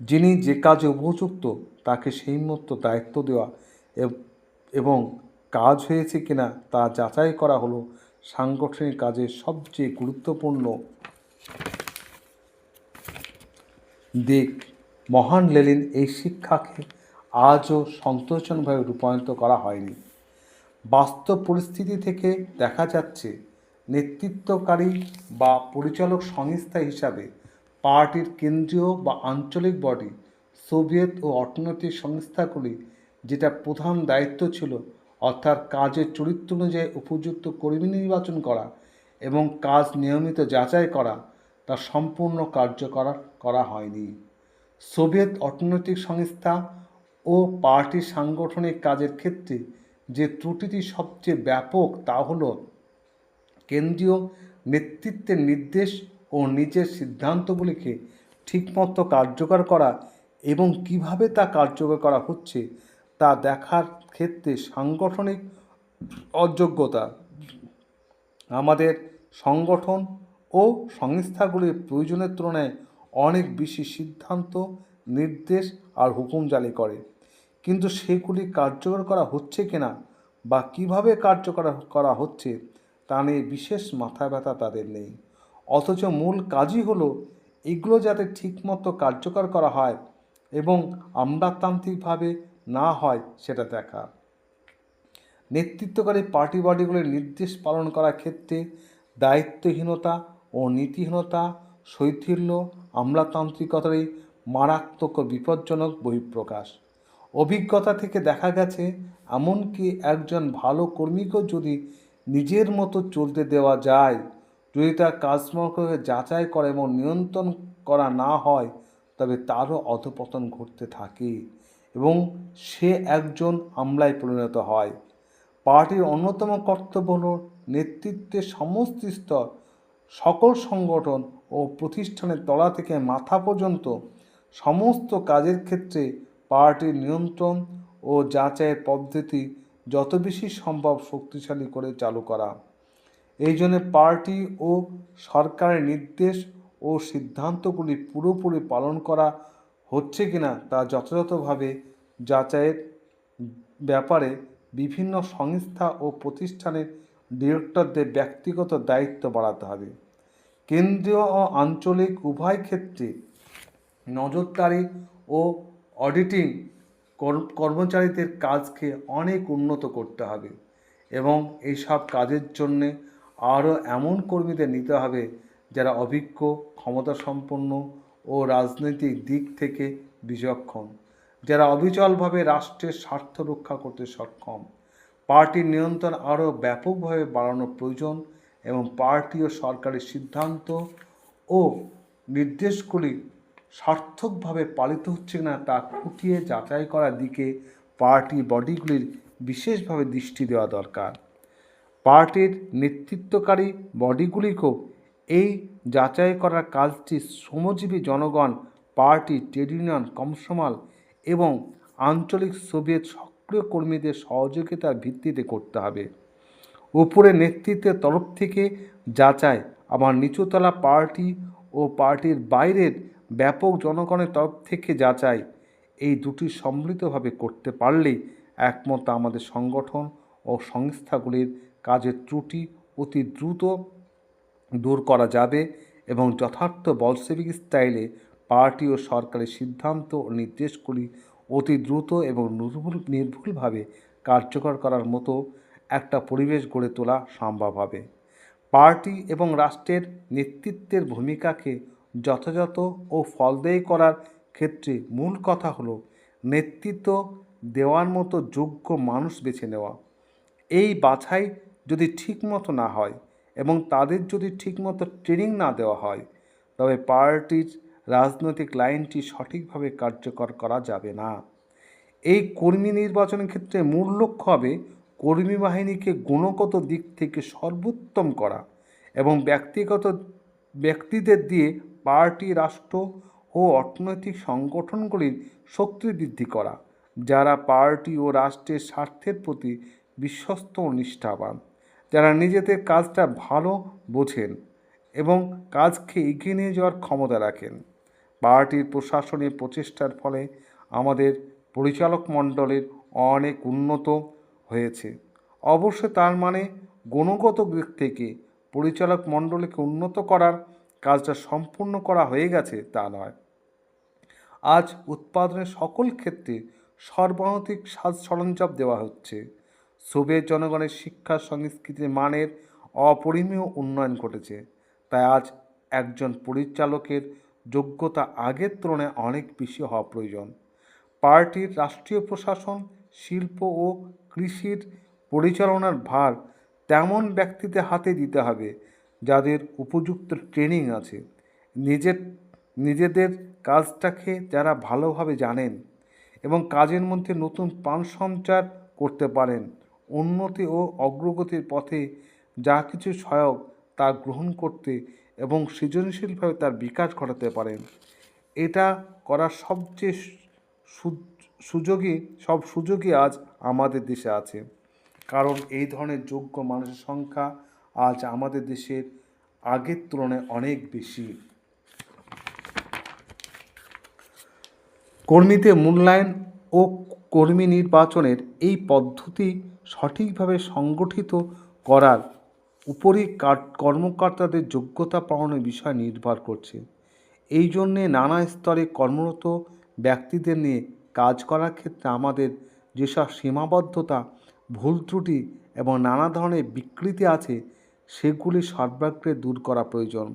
Speaker 1: যিনি যে কাজে উপযুক্ত তাকে সেই মতো দায়িত্ব দেওয়া এবং কাজ হয়েছে কিনা তা যাচাই করা হলো সাংগঠনিক কাজের সবচেয়ে গুরুত্বপূর্ণ দিক। মহান লেনিন এই শিক্ষাকে আজও সন্তোষজনকভাবে রূপায়িত করা হয়নি। বাস্তব পরিস্থিতি থেকে দেখা যাচ্ছে নেতৃত্বকারী বা পরিচালক সংস্থা হিসাবে পার্টির কেন্দ্রীয় বা আঞ্চলিক বডি, সোভিয়েত ও অর্থনৈতিক সংস্থাগুলি যেটা প্রধান দায়িত্ব ছিল, অর্থাৎ কাজের চরিত্র অনুযায়ী উপযুক্ত কর্মী নির্বাচন করা এবং কাজ নিয়মিত যাচাই করা, তা সম্পূর্ণ কার্যকর করা হয়নি। সোভিয়েত অর্থনৈতিক সংস্থা ও পার্টির সাংগঠনিক কাজের ক্ষেত্রে যে ত্রুটিটি সবচেয়ে ব্যাপক তা হল কেন্দ্রীয় নেতৃত্বের নির্দেশ ও নিজের সিদ্ধান্তগুলিকে ঠিকমতো কার্যকর করা এবং কিভাবে তা কার্যকর করা হচ্ছে তা দেখার ক্ষেত্রে সাংগঠনিক অযোগ্যতা। আমাদের সংগঠন ও সংস্থাগুলির প্রয়োজনের তুলনায় অনেক বেশি সিদ্ধান্ত, নির্দেশ আর হুকুম জারি করে, কিন্তু সেগুলি কার্যকর করা হচ্ছে কিনা বা কিভাবে কার্যকর করা হচ্ছে তা নিয়ে বিশেষ মাথা ব্যথা তাদের নেই। অথচ মূল কাজই হলো এগুলো যাতে ঠিকমতো কার্যকর করা হয় এবং আমলাতান্ত্রিকভাবে না হয় সেটা দেখা। নেতৃত্বকারী পার্টি বডিগুলির নির্দেশ পালন করার ক্ষেত্রে দায়িত্বহীনতা ও নীতিহীনতা, শৈথিল্য, আমলাতান্ত্রিকতারই মারাত্মক ও বিপজ্জনক বহিঃপ্রকাশ। অভিজ্ঞতা থেকে দেখা গেছে এমনকি একজন ভালো কর্মীকেও যদি নিজের মতো চলতে দেওয়া যায়, যদি তার কাজকর্মকে যাচাই করা এবং নিয়ন্ত্রণ করা না হয়, তবে তারও অধঃপতন ঘটতে থাকে এবং সে একজন আমলায় পরিণত হয়। পার্টির অন্যতম কর্তব্য হল নেতৃত্বের সমস্ত স্তর, সকল সংগঠন ও প্রতিষ্ঠানের তলা থেকে মাথা পর্যন্ত সমস্ত কাজের ক্ষেত্রে পার্টির নিয়ন্ত্রণ ও যাচাইয়ের পদ্ধতি যত বেশি সম্ভব শক্তিশালী করে চালু করা। এই জন্য পার্টি ও সরকারের নির্দেশ ও সিদ্ধান্তগুলি পুরোপুরি পালন করা হচ্ছে কিনা তা যথাযথভাবে যাচাইয়ের ব্যাপারে বিভিন্ন সংস্থা ও প্রতিষ্ঠানের ডিরেক্টরদের ব্যক্তিগত দায়িত্ব বাড়াতে হবে। কেন্দ্রীয় ও আঞ্চলিক উভয় ক্ষেত্রে নজরদারি ও অডিটিং কর্মচারীদের কাজকে অনেক উন্নত করতে হবে এবং এইসব কাজের জন্যে আরও এমন কর্মীদের নিতে হবে যারা অভিজ্ঞ, ক্ষমতাসম্পন্ন ও রাজনৈতিক দিক থেকে বিচক্ষণ, যারা অবিচলভাবে রাষ্ট্রের স্বার্থ রক্ষা করতে সক্ষম। পার্টির নিয়ন্ত্রণ আরও ব্যাপকভাবে বাড়ানো প্রয়োজন এবং পার্টি ও সরকারের সিদ্ধান্ত ও নির্দেশগুলি সার্থকভাবে পালিত হচ্ছে না তা খুঁটিয়ে যাচাই করার দিকে পার্টি বডিগুলির বিশেষভাবে দৃষ্টি দেওয়া দরকার। পার্টির নেতৃত্বকারী বডিগুলিকেও এই যাচাই করার কাজটি শ্রমজীবী জনগণ, পার্টি, ট্রেড ইউনিয়ন, কমিশনার এবং আঞ্চলিক সোভিয়েত সক্রিয় কর্মীদের সহযোগিতার ভিত্তিতে করতে হবে। উপরে নেতৃত্বের তরফ থেকে যাচাই, আবার নিচুতলা পার্টি ও পার্টির বাইরের ব্যাপক জনগণের তরফ থেকে যাচাই, এই দুটি সম্মিলিতভাবে করতে পারলেই একমত আমাদের সংগঠন ও সংস্থাগুলির কাজের ত্রুটি অতি দ্রুত দূর করা যাবে এবং যথার্থ বলশেভিক স্টাইলে পার্টি ও সরকারের সিদ্ধান্ত ও নির্দেশগুলি অতি দ্রুত এবং নির্ভুলভাবে কার্যকর করার মতো একটা পরিবেশ গড়ে তোলা সম্ভব হবে। পার্টি এবং রাষ্ট্রের নেতৃত্বের ভূমিকাকে যথাযথ ও ফলদায়ী করার ক্ষেত্রে মূল কথা হলো নেতৃত্ব দেওয়ার মতো যোগ্য মানুষ বেছে নেওয়া। এই বাছাই যদি ঠিকমতো না হয় এবং তাদের যদি ঠিকমতো ট্রেনিং না দেওয়া হয়, তবে পার্টির রাজনৈতিক লাইনটি সঠিকভাবে কার্যকর করা যাবে না। এই কর্মী নির্বাচনের ক্ষেত্রে মূল লক্ষ্য হবে কর্মী বাহিনীকে গুণগত দিক থেকে সর্বোত্তম করা এবং ব্যক্তিদের দিয়ে পার্টি, রাষ্ট্র ও অর্থনৈতিক সংগঠনগুলির শক্তি বৃদ্ধি করা, যারা পার্টি ও রাষ্ট্রের স্বার্থের প্রতি বিশ্বস্ত ও নিষ্ঠাবান, যারা নিজেদের কাজটা ভালো বোঝেন এবং কাজকে এগিয়ে নিয়ে যাওয়ার ক্ষমতা রাখেন। পার্টির প্রশাসনিক প্রচেষ্টার ফলে আমাদের পরিচালক মণ্ডলের অনেক উন্নত হয়েছে। অবশ্য তার মানে গুণগত দিক থেকে পরিচালক মণ্ডলীকে উন্নত করার কাজটা সম্পূর্ণ করা হয়ে গেছে তা নয়। আজ উৎপাদনের সকল ক্ষেত্রে সর্বাধিক সাজ সরঞ্জাম দেওয়া হচ্ছে। সোভিয়েত জনগণের শিক্ষা সংস্কৃতির মানের অপরিমেয় উন্নয়ন ঘটেছে। তাই আজ একজন পরিচালকের যোগ্যতা আগের তুলনায় অনেক বেশি হওয়া প্রয়োজন। পার্টির রাষ্ট্রীয় প্রশাসন, শিল্প ও কৃষির পরিচালনার ভার তেমন ব্যক্তিদের হাতে দিতে হবে যাদের উপযুক্ত ট্রেনিং আছে, নিজেদের কাজটাকে যারা ভালোভাবে জানেন এবং কাজের মধ্যে নতুন প্রাণ সঞ্চার করতে পারেন, উন্নতি ও অগ্রগতির পথে যা কিছু সহায়ক তা গ্রহণ করতে এবং সৃজনশীলভাবে তার বিকাশ ঘটাতে পারেন। এটা করার সবচেয়ে সুযোগই আজ আমাদের দেশে আছে, কারণ এই ধরনের যোগ্য মানুষের সংখ্যা আজ আমাদের দেশের আগের তুলনায় অনেক বেশি। কর্মীদের মূল্যায়ন ও কর্মী নির্বাচনের এই পদ্ধতি সঠিকভাবে সংগঠিত করার উপরই কর্মকর্তাদের যোগ্যতা পাওয়ানোর বিষয় নির্ভর করছে। এই জন্যে নানা স্তরে কর্মরত ব্যক্তিদের নিয়ে কাজ করার ক্ষেত্রে আমাদের যেসব সীমাবদ্ধতা, ভুল ত্রুটি এবং নানা ধরনের বিকৃতি সেগুলি সর্বাগ্রে দূর করা প্রয়োজন।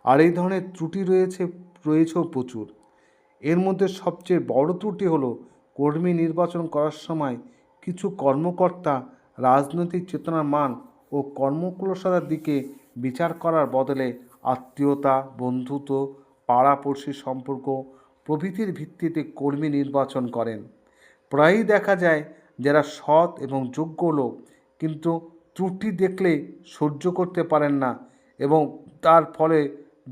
Speaker 1: আর এই ধরনের ত্রুটি রয়েছেও প্রচুর। এর মধ্যে সবচেয়ে বড় ত্রুটি হলো কর্মী নির্বাচন করার সময় কিছু কর্মকর্তা রাজনৈতিক চেতনার মান ও কর্মকুশলতার দিকে বিচার করার বদলে আত্মীয়তা, বন্ধুত্ব, পাড়াপড়শির সম্পর্ক প্রভৃতির ভিত্তিতে কর্মী নির্বাচন করেন। প্রায়ই দেখা যায় যারা সৎ এবং যোগ্য লোক কিন্তু ত্রুটি দেখলে সহ্য করতে পারেন না এবং তার ফলে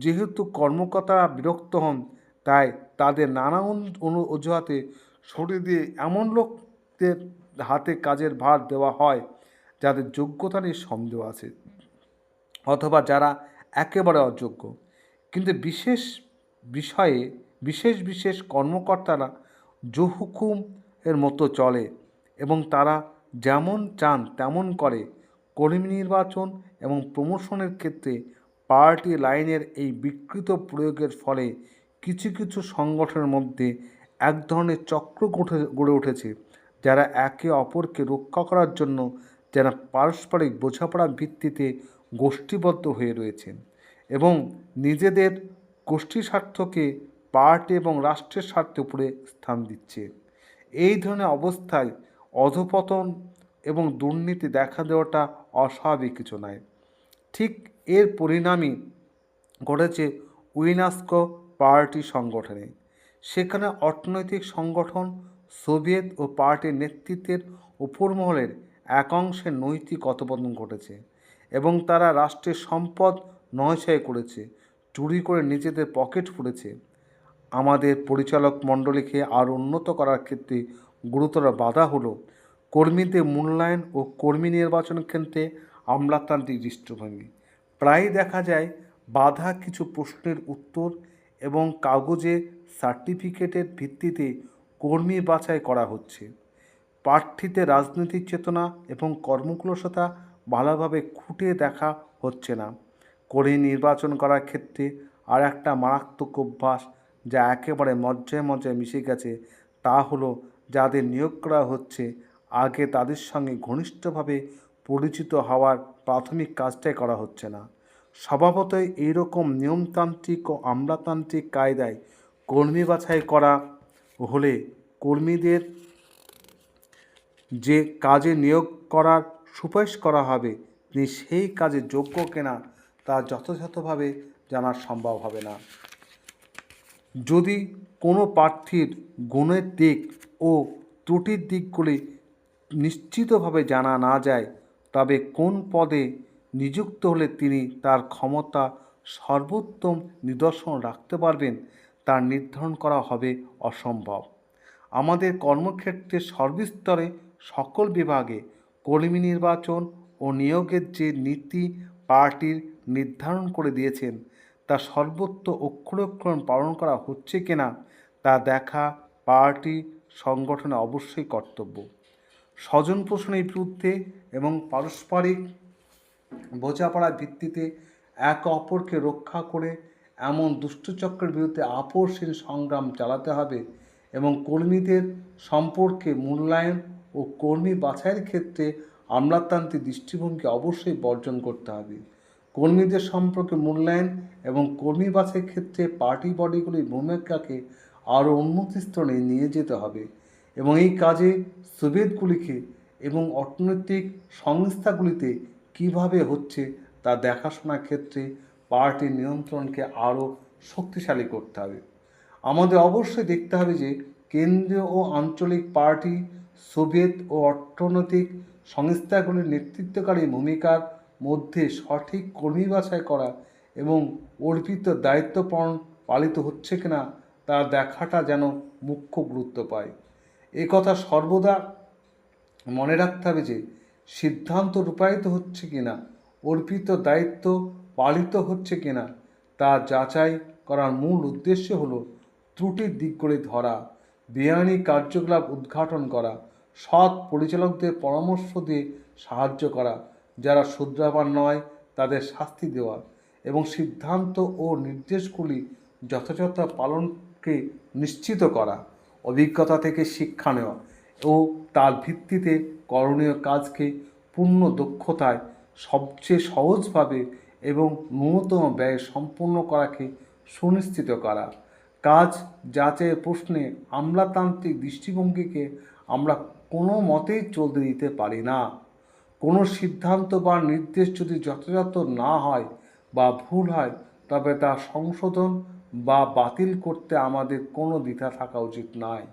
Speaker 1: যেহেতু কর্মকর্তারা বিরক্ত হন, তাই তাদের নানা অজুহাতে সরিয়ে দিয়ে এমন লোকদের হাতে কাজের ভার দেওয়া হয় যাদের যোগ্যতা নিয়ে সন্দেহ আছে অথবা যারা একেবারে অযোগ্য। কিন্তু বিশেষ বিষয়ে বিশেষ কর্মকর্তারা জোহুকুম এর মতো চলে এবং তারা যেমন চান তেমন করে। কর্মী নির্বাচন এবং প্রমোশনের ক্ষেত্রে পার্টি লাইনের এই বিকৃত প্রয়োগের ফলে কিছু সংগঠনের মধ্যে এক ধরনের চক্র গড়ে উঠেছে, যারা একে অপরকে রক্ষা করার জন্য যারা পারস্পরিক বোঝাপড়ার ভিত্তিতে গোষ্ঠীবদ্ধ হয়ে রয়েছেন এবং নিজেদের গোষ্ঠী স্বার্থকে পার্টি এবং রাষ্ট্রের স্বার্থের উপরে স্থান দিচ্ছে। এই ধরনের অবস্থায় অধঃপতন এবং দুর্নীতি দেখা দেওয়াটা অস্বাভাবিক কিছু নয়। ঠিক এর পরিণামই ঘটেছে ইউনেস্কো পার্টি সংগঠনে। সেখানে অর্থনৈতিক সংগঠন সোভিয়েত ও পার্টির নেতৃত্বের উপরমহলের এক অংশের নৈতিক অধঃপতন ঘটেছে এবং তারা রাষ্ট্রের সম্পদ নয়ছয় করেছে, চুরি করে নিজেদের পকেট পুড়েছে। আমাদের পরিচালক মণ্ডলীকে আরও উন্নত করার ক্ষেত্রে গুরুতর বাধা হলো কর্মীদের মূল্যায়ন ও কর্মী নির্বাচনের ক্ষেত্রে আমলাতান্ত্রিক দৃষ্টিভঙ্গি। প্রায়ই দেখা যায় বাধা কিছু প্রশ্নের উত্তর এবং কাগজে সার্টিফিকেটের ভিত্তিতে কর্মী বাছাই করা হচ্ছে। প্রার্থীদের রাজনৈতিক চেতনা এবং কর্মকুশলতা ভালোভাবে খুঁটিয়ে দেখা হচ্ছে না। কর্মী নির্বাচন করার ক্ষেত্রে আর একটা মারাত্মক অভ্যাস যা একেবারে মজ্জায় মিশে গেছে তা হলো যাদের নিয়োগ করা হচ্ছে আগে তাদের সঙ্গে ঘনিষ্ঠভাবে পরিচিত হওয়ার প্রাথমিক কাজটাই করা হচ্ছে না। স্বভাবতই এইরকম নিয়মতান্ত্রিক ও আমলাতান্ত্রিক কায়দায় কর্মী বাছাই করা হলে কর্মীদের যে কাজে নিয়োগ করার সুপারিশ করা হবে তিনি সেই কাজে যোগ্য কিনা তা যথাযথভাবে জানা সম্ভব হবে না। যদি কোনো প্রার্থীর গুণের দিক ও ত্রুটির দিকগুলি নিশ্চিতভাবে জানা না যায় তবে কোন পদে নিযুক্ত হলে তিনি তার ক্ষমতা সর্বোত্তম নিদর্শন রাখতে পারবেন তা নির্ধারণ করা হবে অসম্ভব। আমাদের কর্মক্ষেত্রে সর্বস্তরে সকল বিভাগে কর্মী নির্বাচন ও নিয়োগের যে নীতি পার্টির নির্ধারণ করে দিয়েছেন তা সর্বত্র অক্ষরে পালন করা হচ্ছে কিনা তা দেখা পার্টি সংগঠনে অবশ্যই কর্তব্য। স্বজন পোষণের বিরুদ্ধে এবং পারস্পরিক বোঝাপড়ার ভিত্তিতে একে অপরকে রক্ষা করে এমন দুষ্টচক্রের বিরুদ্ধে আপোষহীন সংগ্রাম চালাতে হবে এবং কর্মীদের সম্পর্কে মূল্যায়ন ও কর্মী বাছাইয়ের ক্ষেত্রে আমলাতান্ত্রিক দৃষ্টিভঙ্গি অবশ্যই বর্জন করতে হবে। কর্মীদের সম্পর্কে মূল্যায়ন এবং কর্মী বাছাইয়ের ক্ষেত্রে পার্টি বডিগুলির ভূমিকাকে আরও উন্নত স্তরে নিয়ে যেতে হবে এবং এই কাজে সোভিয়েতগুলিকে এবং অর্থনৈতিক সংস্থাগুলিতে কিভাবে হচ্ছে তা দেখাশোনার ক্ষেত্রে পার্টির নিয়ন্ত্রণকে আরও শক্তিশালী করতে হবে। আমাদের অবশ্যই দেখতে হবে যে কেন্দ্রীয় ও আঞ্চলিক পার্টি সোভিয়েত ও অর্থনৈতিক সংস্থাগুলির নেতৃত্বকারী ভূমিকার মধ্যে সঠিক কর্মী বাছাই করা এবং অর্পিত দায়িত্ব পালিত হচ্ছে কিনা তা দেখাটা যেন মুখ্য গুরুত্ব পায়। কথা সর্বদা মনে রাখতে হবে যে সিদ্ধান্ত রূপায়িত হচ্ছে কিনা, অর্পিত দায়িত্ব পালিত হচ্ছে কিনা তা যাচাই করার মূল উদ্দেশ্য হলো ত্রুটির দিকগুলি ধরা, বেআইনি কার্যকলাপ উদ্ঘাটন করা, সৎ পরিচালকদের পরামর্শ দিয়ে সাহায্য করা, যারা শুধরাবার নয় তাদের শাস্তি দেওয়া এবং সিদ্ধান্ত ও নির্দেশগুলি যথাযথ পালনকে নিশ্চিত করা, অভিজ্ঞতা থেকে শিক্ষা নেওয়া ও তার ভিত্তিতে করণীয় কাজকে পূর্ণ দক্ষতায় সবচেয়ে সহজভাবে এবং ন্যূনতম ব্যয় সম্পূর্ণ করাকে সুনিশ্চিত করা। কাজ যাচাইয়ের প্রশ্নে আমলাতান্ত্রিক দৃষ্টিভঙ্গিকে আমরা কোনো মতেই চলতে দিতে পারি না। কোনো সিদ্ধান্ত বা নির্দেশ যদি যথাযথ না হয় বা ভুল হয় তবে তা সংশোধন বা বাতিল করতে আমাদের কোনো দ্বিধা থাকা উচিত নয়।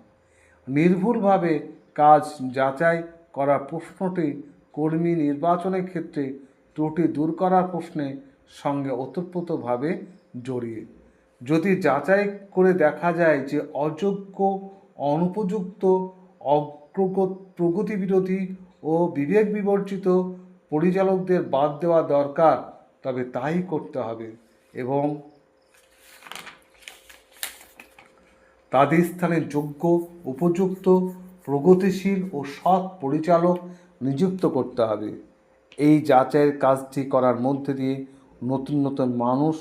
Speaker 1: নির্ভুলভাবে কাজ যাচাই করার প্রশ্নটি কর্মী নির্বাচনের ক্ষেত্রে ত্রুটি দূর করার প্রশ্নের সঙ্গে ওতপ্রোতভাবে জড়িয়ে। যদি যাচাই করে দেখা যায় যে অযোগ্য, অনুপযুক্ত, প্রগতি বিরোধী ও বিবেক বিবর্জিত পরিচালকদের বাদ দেওয়া দরকার, তবে তাই করতে হবে এবং তাদের স্থানে যোগ্য, উপযুক্ত, প্রগতিশীল ও সৎ পরিচালক নিযুক্ত করতে হবে। এই যাচাইয়ের কাজটি করার মধ্যে দিয়ে নতুন নতুন মানুষ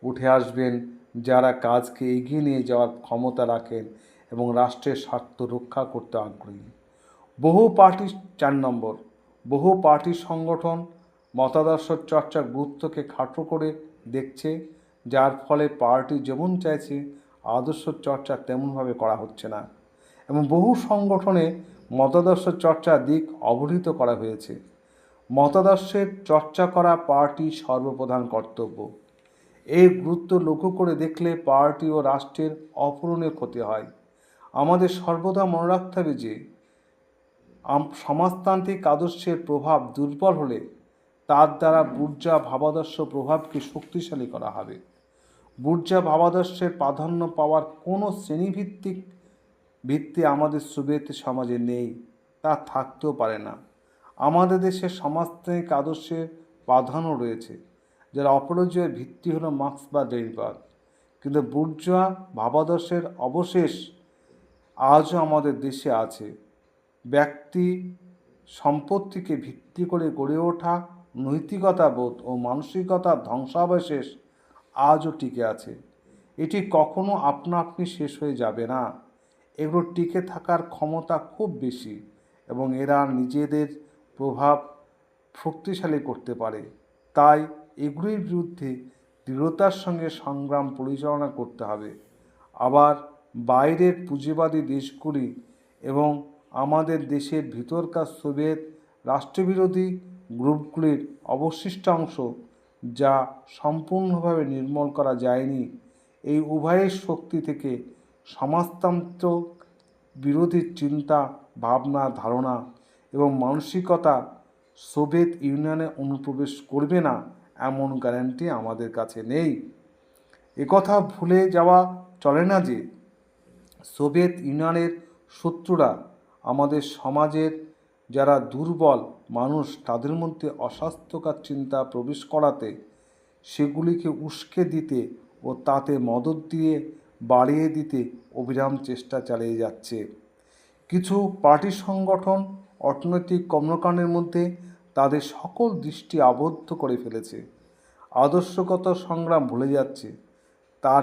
Speaker 1: উঠে আসবেন, যারা কাজকে এগিয়ে নিয়ে যাওয়ার ক্ষমতা রাখেন এবং রাষ্ট্রের স্বার্থ রক্ষা করতে আগ্রহী। বহু পার্টি সংগঠন মতাদর্শ চর্চার গুরুত্বকে খাটো করে দেখছে, যার ফলে পার্টি যেমন চাইছে আদর্শ চর্চা তেমনভাবে করা হচ্ছে না, এবং বহু সংগঠনে মতাদর্শ চর্চার দিক অবহিত করা হয়েছে। মতাদর্শের চর্চা করা পার্টির সর্বপ্রধান কর্তব্য। এই গুরুত্ব লক্ষ্য করে দেখলে পার্টি ও রাষ্ট্রের অপূরণীয় ক্ষতি হয়। আমাদের সর্বদা মনে রাখতে হবে যে সমাজতান্ত্রিক আদর্শের প্রভাব দুর্বল হলে তার দ্বারা বুর্জোয়া ভাবাদর্শ প্রভাবকে শক্তিশালী করা হবে। বুর্জোয়া ভাবাদর্শের প্রাধান্য পাওয়ার কোনো ভিত্তি আমাদের সোভিয়েত সমাজে নেই, তা থাকতেও পারে না। আমাদের দেশের সমাজতান্ত্রিক আদর্শের প্রাধান্য রয়েছে, যার অপরিহার্য ভিত্তি হলো মার্ক্স বা লেনিনবাদ, কিন্তু বুর্জোয়া ভাবাদর্শের অবশেষ আজও আমাদের দেশে আছে। ব্যক্তি সম্পত্তিকে ভিত্তি করে গড়ে ওঠা নৈতিকতাবোধ ও মানসিকতার ধ্বংসাবশেষ আজও টিকে আছে। এটি কখনো আপনা আপনি শেষ হয়ে যাবে না। এগুলো টিকে থাকার ক্ষমতা খুব বেশি এবং এরা নিজেদের প্রভাব শক্তিশালী করতে পারে। তাই এগুলির বিরুদ্ধে দৃঢ়তার সঙ্গে সংগ্রাম পরিচালনা করতে হবে। আবার বাইরের পুঁজিবাদী দেশগুলি এবং আমাদের দেশের ভিতরকার সোভিয়েত রাষ্ট্রবিরোধী গ্রুপগুলির অবশিষ্টাংশ, যা সম্পূর্ণভাবে নির্মূল করা যায়নি, এই উভয়ের শক্তি থেকে সমাজতন্ত্র বিরোধী চিন্তা, ভাবনা, ধারণা এবং মানসিকতা সোভিয়েত ইউনিয়নে অনুপ্রবেশ করবে না এমন গ্যারান্টি আমাদের কাছে নেই। একথা ভুলে যাওয়া চলে না যে সোভিয়েত ইউনিয়নের শত্রুরা আমাদের সমাজের যারা দুর্বল মানুষ তাদের মধ্যে অস্বাস্থ্যকর চিন্তা প্রবেশ করাতে, সেগুলিকে উস্কে দিতে ও তাতে মদত দিয়ে বাড়িয়ে দিতে অবিরাম চেষ্টা চালিয়ে যাচ্ছে। কিছু পার্টি সংগঠন অর্থনৈতিক কর্মকাণ্ডের মধ্যে তাদের সকল দৃষ্টি আবদ্ধ করে ফেলেছে, আদর্শগত সংগ্রাম ভুলে যাচ্ছে, তার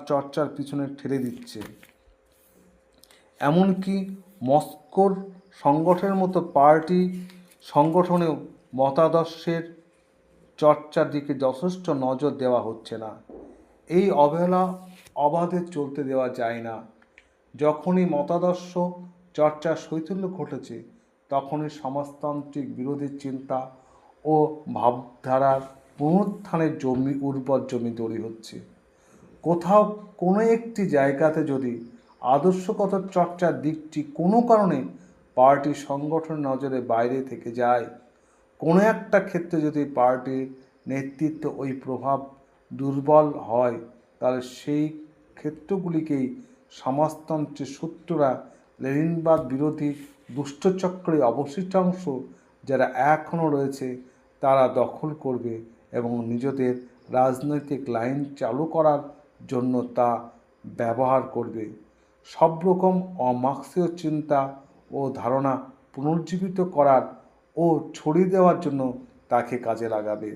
Speaker 1: চর্চার পিছনে ঠেলে দিচ্ছে। এমনকি মস্কোর সংগঠনের মতো পার্টি সংগঠনেও মতাদর্শের চর্চার দিকে যথেষ্ট নজর দেওয়া হচ্ছে না। এই অবহেলা অবাধে চলতে দেওয়া যায় না। যখনই মতাদর্শ চর্চার শৈথিল্য ঘটেছে, তখনই সমাজতান্ত্রিক বিরোধী চিন্তা ও ভাবধারার পুনরুত্থানের উর্বর জমি তৈরি হচ্ছে। কোথাও কোনো একটি জায়গাতে যদি আদর্শগত চর্চার দিকটি কোনো কারণে পার্টি সংগঠনের নজরে বাইরে থেকে যায়, কোনো একটা ক্ষেত্রে যদি পার্টির নেতৃত্ব ওই প্রভাব দুর্বল হয়, তাহলে সেই ক্ষেত্রগুলিকেই সমাজতন্ত্রের শত্রুরা, লেনিনবাদ বিরোধী দুষ্টচক্রের অবশিষ্টাংশ যারা এখনও রয়েছে, তারা দখল করবে এবং নিজেদের রাজনৈতিক লাইন চালু করার জন্য তা ব্যবহার করবে। সব রকম অমার্ক্সীয় চিন্তা ও ধারণা পুনর্জীবিত করার ও ছড়িয়ে দেওয়ার জন্য তাকে কাজে লাগাবে।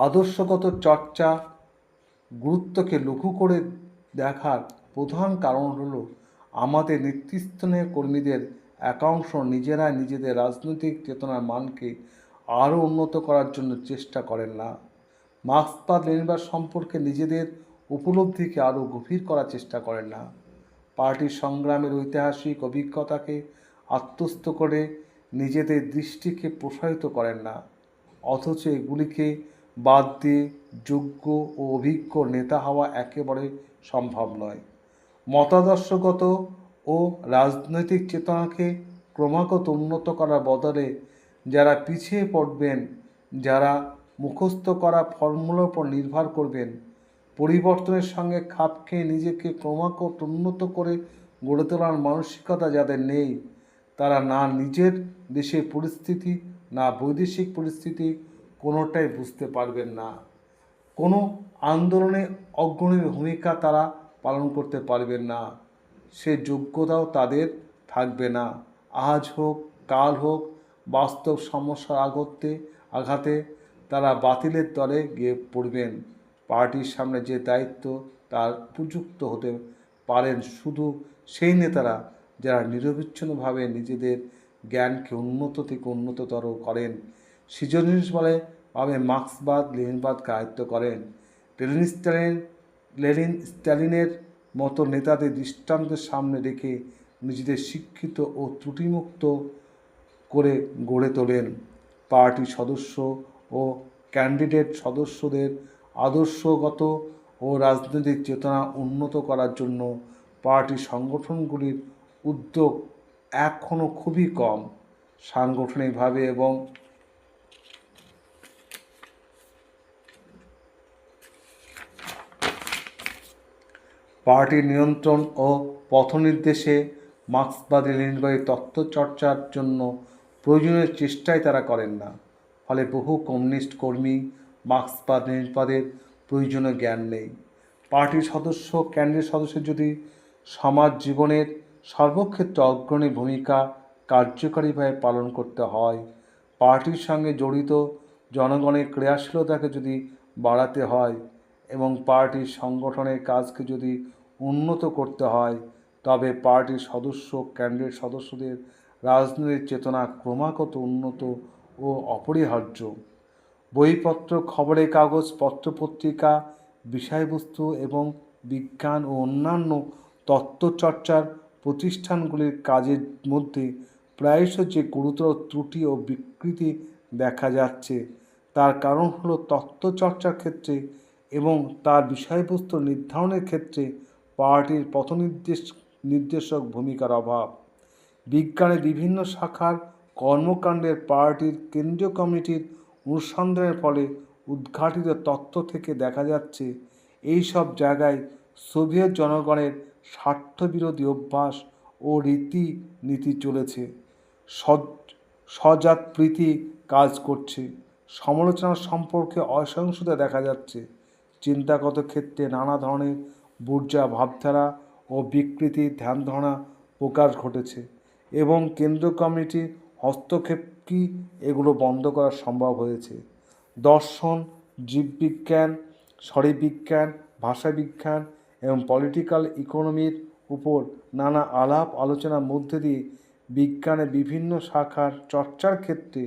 Speaker 1: আদর্শগত চর্চা গুরুত্বকে লঘু করে দেখার প্রধান কারণ হলো আমাদের নেতৃস্থানীয় কর্মীদের একাংশ নিজেরা নিজেদের রাজনৈতিক চেতনার মানকে আরও উন্নত করার জন্য চেষ্টা করেন না। মার্ক্সবাদ লেনিনবাদ সম্পর্কে নিজেদের উপলব্ধিকে আরও গভীর করার চেষ্টা করেন না। পার্টির সংগ্রামের ঐতিহাসিক অভিজ্ঞতাকে আত্মস্থ করে নিজেদের দৃষ্টিকে প্রসারিত করেন না। অথচ এগুলিকে বাদ দিয়ে যোগ্য ও অভিজ্ঞ নেতা হওয়া একেবারে সম্ভব নয়। মতাদর্শগত ও রাজনৈতিক চেতনাকে ক্রমাগত উন্নত করার বদলে যারা পিছিয়ে পড়বেন, যারা মুখস্থ করা ফর্মুলার উপর নির্ভর করবেন, পরিবর্তনের সঙ্গে খাপ খেয়ে নিজেকে ক্রমাগত উন্নত করে গড়ে তোলার মানসিকতা যাদের নেই, তারা না নিজের দেশের পরিস্থিতি না বৈদেশিক পরিস্থিতি কোনোটাই বুঝতে পারবেন না। কোনো আন্দোলনে অগ্রণী ভূমিকা তারা পালন করতে পারবেন না, সে যোগ্যতাও তাদের থাকবে না। আজ হোক কাল হোক বাস্তব সমস্যার আঘাতে তারা বাতিলের দলে গিয়ে পড়বেন। পার্টির সামনে যে দায়িত্ব তার উপযুক্ত হতে পারেন শুধু সেই নেতারা যারা নিরবিচ্ছিন্নভাবে নিজেদের জ্ঞানকে উন্নত থেকে উন্নততর করেন, সৃজনশীলভাবে মার্ক্সবাদ লেনিনবাদকে আয়ত্ত করেন। লেনিন স্ট্যালিনের মতো নেতাদের দৃষ্টান্তের সামনে রেখে নিজেদের শিক্ষিত ও ত্রুটিমুক্ত করে গড়ে তোলেন। পার্টির সদস্য ও ক্যান্ডিডেট সদস্যদের আদর্শগত ও রাজনৈতিক চেতনা উন্নত করার জন্য পার্টি সংগঠনগুলির উদ্যোগ এখনও খুবই কম। সাংগঠনিকভাবে এবং পার্টির নিয়ন্ত্রণ ও পথনির্দেশে মার্ক্সবাদী লেনিনবাদী তত্ত্বচর্চার জন্য প্রয়োজনীয় চেষ্টাই তারা করেন না। ফলে বহু কমিউনিস্ট কর্মী মার্ক্সবাদ লেনিনবাদের প্রয়োজনীয় জ্ঞান নেই। পার্টির সদস্য ক্যান্ডিডেট সদস্যের যদি সমাজ জীবনের সর্বক্ষেত্রে অগ্রণী ভূমিকা কার্যকরীভাবে পালন করতে হয়, পার্টির সঙ্গে জড়িত জনগণের ক্রিয়াশীলতাকে যদি বাড়াতে হয় এবং পার্টির সংগঠনের কাজকে যদি উন্নত করতে হয়, তবে পার্টির সদস্য ক্যান্ডিডেট সদস্যদের রাজনৈতিক চেতনা ক্রমাগত উন্নত ও অপরিহার্য। বইপত্র, খবরের কাগজ, পত্রপত্রিকা, বিষয়বস্তু এবং বিজ্ঞান ও অন্যান্য তত্ত্বচর্চার প্রতিষ্ঠানগুলির কাজের মধ্যে প্রায়শ যে গুরুতর ত্রুটি ও বিকৃতি দেখা যাচ্ছে, তার কারণ হল তত্ত্বচর্চার ক্ষেত্রে এবং তার বিষয়বস্তু নির্ধারণের ক্ষেত্রে পার্টির নির্দেশক ভূমিকার অভাব। বিজ্ঞানের বিভিন্ন শাখার কর্মকাণ্ডের পার্টির কেন্দ্রীয় কমিটির অনুসন্ধানের ফলে উদ্ঘাটিত তত্ত্ব থেকে দেখা যাচ্ছে, এই সব জায়গায় সোভিয়েত জনগণের স্বার্থবিরোধী অভ্যাস ও রীতিনীতি চলেছে। স্বজাতপ্রীতি কাজ করছে। সমালোচনার সম্পর্কে অসহিষ্ণুতা দেখা যাচ্ছে। চিন্তাগত ক্ষেত্রে নানা ধরনের বুর্জোয়া ভাবধারা ও বিকৃতির ধ্যানধারণা প্রকাশ ঘটেছে এবং কেন্দ্রীয় কমিটির হস্তক্ষেপ কি এগুলো বন্ধ করা সম্ভব হয়েছে। দর্শন, জীববিজ্ঞান, শারীরবিজ্ঞান, ভাষাবিজ্ঞান এবং পলিটিক্যাল ইকোনমির উপর নানা আলাপ আলোচনার মধ্যে দিয়ে বিজ্ঞানের বিভিন্ন শাখার চর্চার ক্ষেত্রে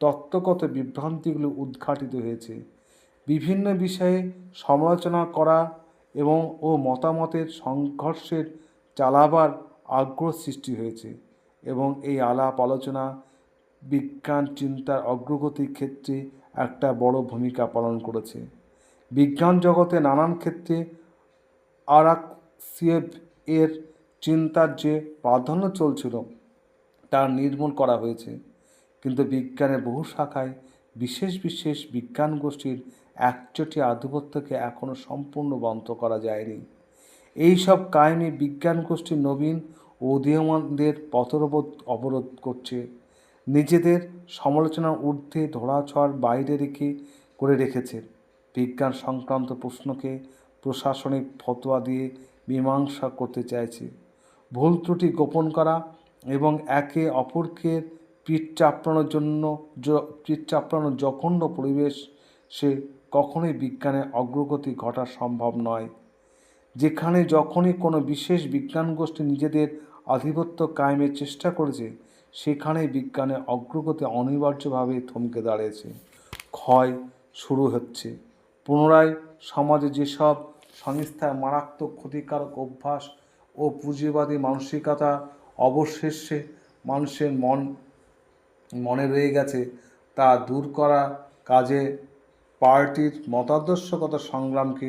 Speaker 1: তত্ত্বগত বিভ্রান্তিগুলো উদ্ঘাটিত হয়েছে। বিভিন্ন বিষয়ে সমালোচনা করা এবং মতামতের সংঘর্ষের চালাবার আগ্রহ সৃষ্টি হয়েছে এবং এই আলাপ আলোচনা বিজ্ঞান চিন্তার অগ্রগতির ক্ষেত্রে একটা বড় ভূমিকা পালন করেছে। বিজ্ঞান জগতে নানান ক্ষেত্রে আরাকসিয়েভ এর চিন্তার যে প্রাধান্য চলছিল তা নির্মূল করা হয়েছে, কিন্তু বিজ্ঞানের বহু শাখায় বিশেষ বিশেষ বিজ্ঞান গোষ্ঠীর একচেটিয়া আধিপত্যকে এখনও সম্পূর্ণ বন্ধ করা যায়নি। এই সব কাহিনী বিজ্ঞান গোষ্ঠীর নবীন ও উদীয়মানদের অবরোধ করছে, নিজেদের সমালোচনার ঊর্ধ্বে ধরাছোঁয়ার বাইরে করে রেখেছে। বিজ্ঞান সংক্রান্ত প্রশ্নকে প্রশাসনিক ফতোয়া দিয়ে মীমাংসা করতে চাইছে। ভুল ত্রুটি গোপন করা এবং একে অপরকে পিঠ চাপড়ানোর জঘন্য পরিবেশে কখনোই বিজ্ঞানের অগ্রগতি ঘটা সম্ভব নয়। যেখানে যখনই কোনো বিশেষ বিজ্ঞান গোষ্ঠী নিজেদের আধিপত্য কায়েমের চেষ্টা করেছে, সেখানেই বিজ্ঞানের অগ্রগতি অনিবার্যভাবে থমকে দাঁড়িয়েছে, ক্ষয় শুরু হচ্ছে। পুনরায় সমাজে যেসব সংস্থার মারাত্মক ক্ষতিকারক অভ্যাস ও পুঁজিবাদী মানসিকতা অবশেষে মানুষের মনে রয়ে গেছে, তা দূর করা কাজে পার্টির মতাদর্শগত সংগ্রামকে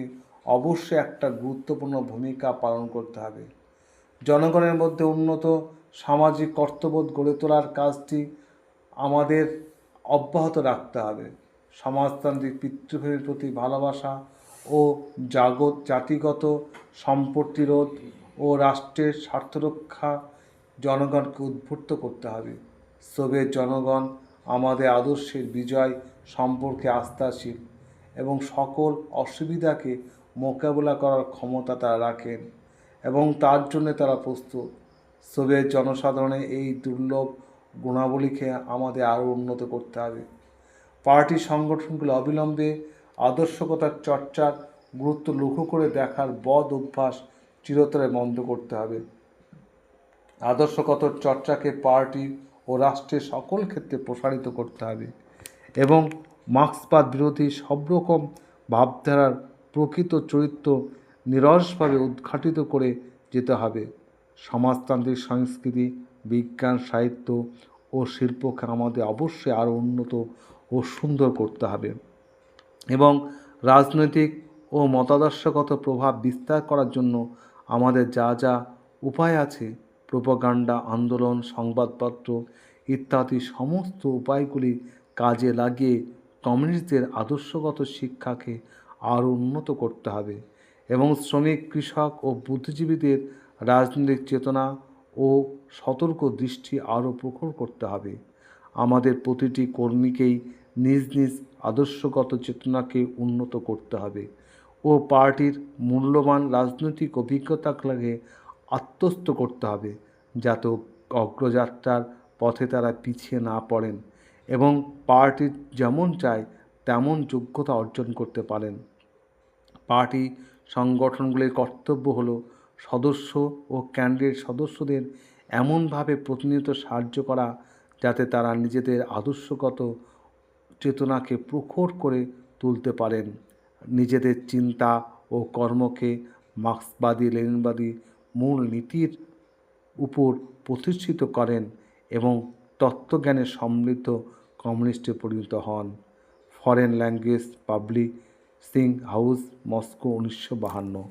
Speaker 1: অবশ্যই একটা গুরুত্বপূর্ণ ভূমিকা পালন করতে হবে। জনগণের মধ্যে উন্নত সামাজিক কর্তব্যবোধ গড়ে তোলার কাজটি আমাদের অব্যাহত রাখতে হবে। সমাজতান্ত্রিক পিতৃভূমির প্রতি ভালোবাসা ও জাতিগত সম্পত্তিরোধ ও ও রাষ্ট্রের স্বার্থরক্ষা জনগণকে উদ্বুদ্ধ করতে হবে। সোভিয়েত জনগণ আমাদের আদর্শের বিজয় সম্পর্কে আস্থাশীল এবং সকল অসুবিধাকে মোকাবেলা করার ক্ষমতা তারা রাখেন এবং তার জন্য তারা প্রস্তুত। সোভিয়েত জনসাধারণের এই দুর্লভ গুণাবলীকে আমাদের আরও উন্নত করতে হবে। পার্টি সংগঠনগুলো অবিলম্বে আদর্শকতার চর্চার গুরুত্ব লক্ষ্য করে দেখার বদ অভ্যাস চিরতরে বন্ধ করতে হবে। আদর্শগত চর্চাকে পার্টি ও রাষ্ট্রের সকল ক্ষেত্রে প্রসারিত করতে হবে এবং মার্ক্সবাদ বিরোধী সব রকম ভাবধারার প্রকৃত চরিত্র নিরসভাবে উদ্ঘাটিত করে যেতে হবে। সমাজতান্ত্রিক সংস্কৃতি, বিজ্ঞান, সাহিত্য ও শিল্পকে আমাদের অবশ্যই আরও উন্নত ও সুন্দর করতে হবে এবং রাজনৈতিক ও মতাদর্শগত প্রভাব বিস্তার করার জন্য আমাদের যা যা উপায় আছে, প্রোপাগান্ডা, আন্দোলন, সংবাদপত্র ইত্যাদি সমস্ত উপায়গুলি কাজে লাগিয়ে কমিউনিস্টদের আদর্শগত শিক্ষাকে আরও উন্নত করতে হবে এবং শ্রমিক, কৃষক ও বুদ্ধিজীবীদের রাজনৈতিক চেতনা ও সতর্ক দৃষ্টি আরও প্রখর করতে হবে। আমাদের প্রতিটি কর্মীকেই নিজ নিজ আদর্শগত চেতনাকে উন্নত করতে হবে ও পার্টির মূল্যবান রাজনৈতিক অভিজ্ঞতাকে আত্মস্থ করতে হবে, যাতে অগ্রযাত্রার পথে তারা পিছিয়ে না পড়েন এবং পার্টি যেমন চায় তেমন যোগ্যতা অর্জন করতে পারেন। পার্টি সংগঠনগুলির কর্তব্য হলো সদস্য ও ক্যান্ডিডেট সদস্যদের এমনভাবে প্রতিনিয়ত সাহায্য করা যাতে তারা নিজেদের আদর্শগত চেতনাকে প্রখর করে তুলতে পারেন, নিজেদের চিন্তা ও কর্মকে মার্ক্সবাদী লেনিনবাদী মূল নীতির উপর প্রতিষ্ঠিত করেন এবং তত্ত্বজ্ঞানে সমৃদ্ধ কমিউনিস্টে পরিণত হন। Foreign language publishing house, Moscow, 1952।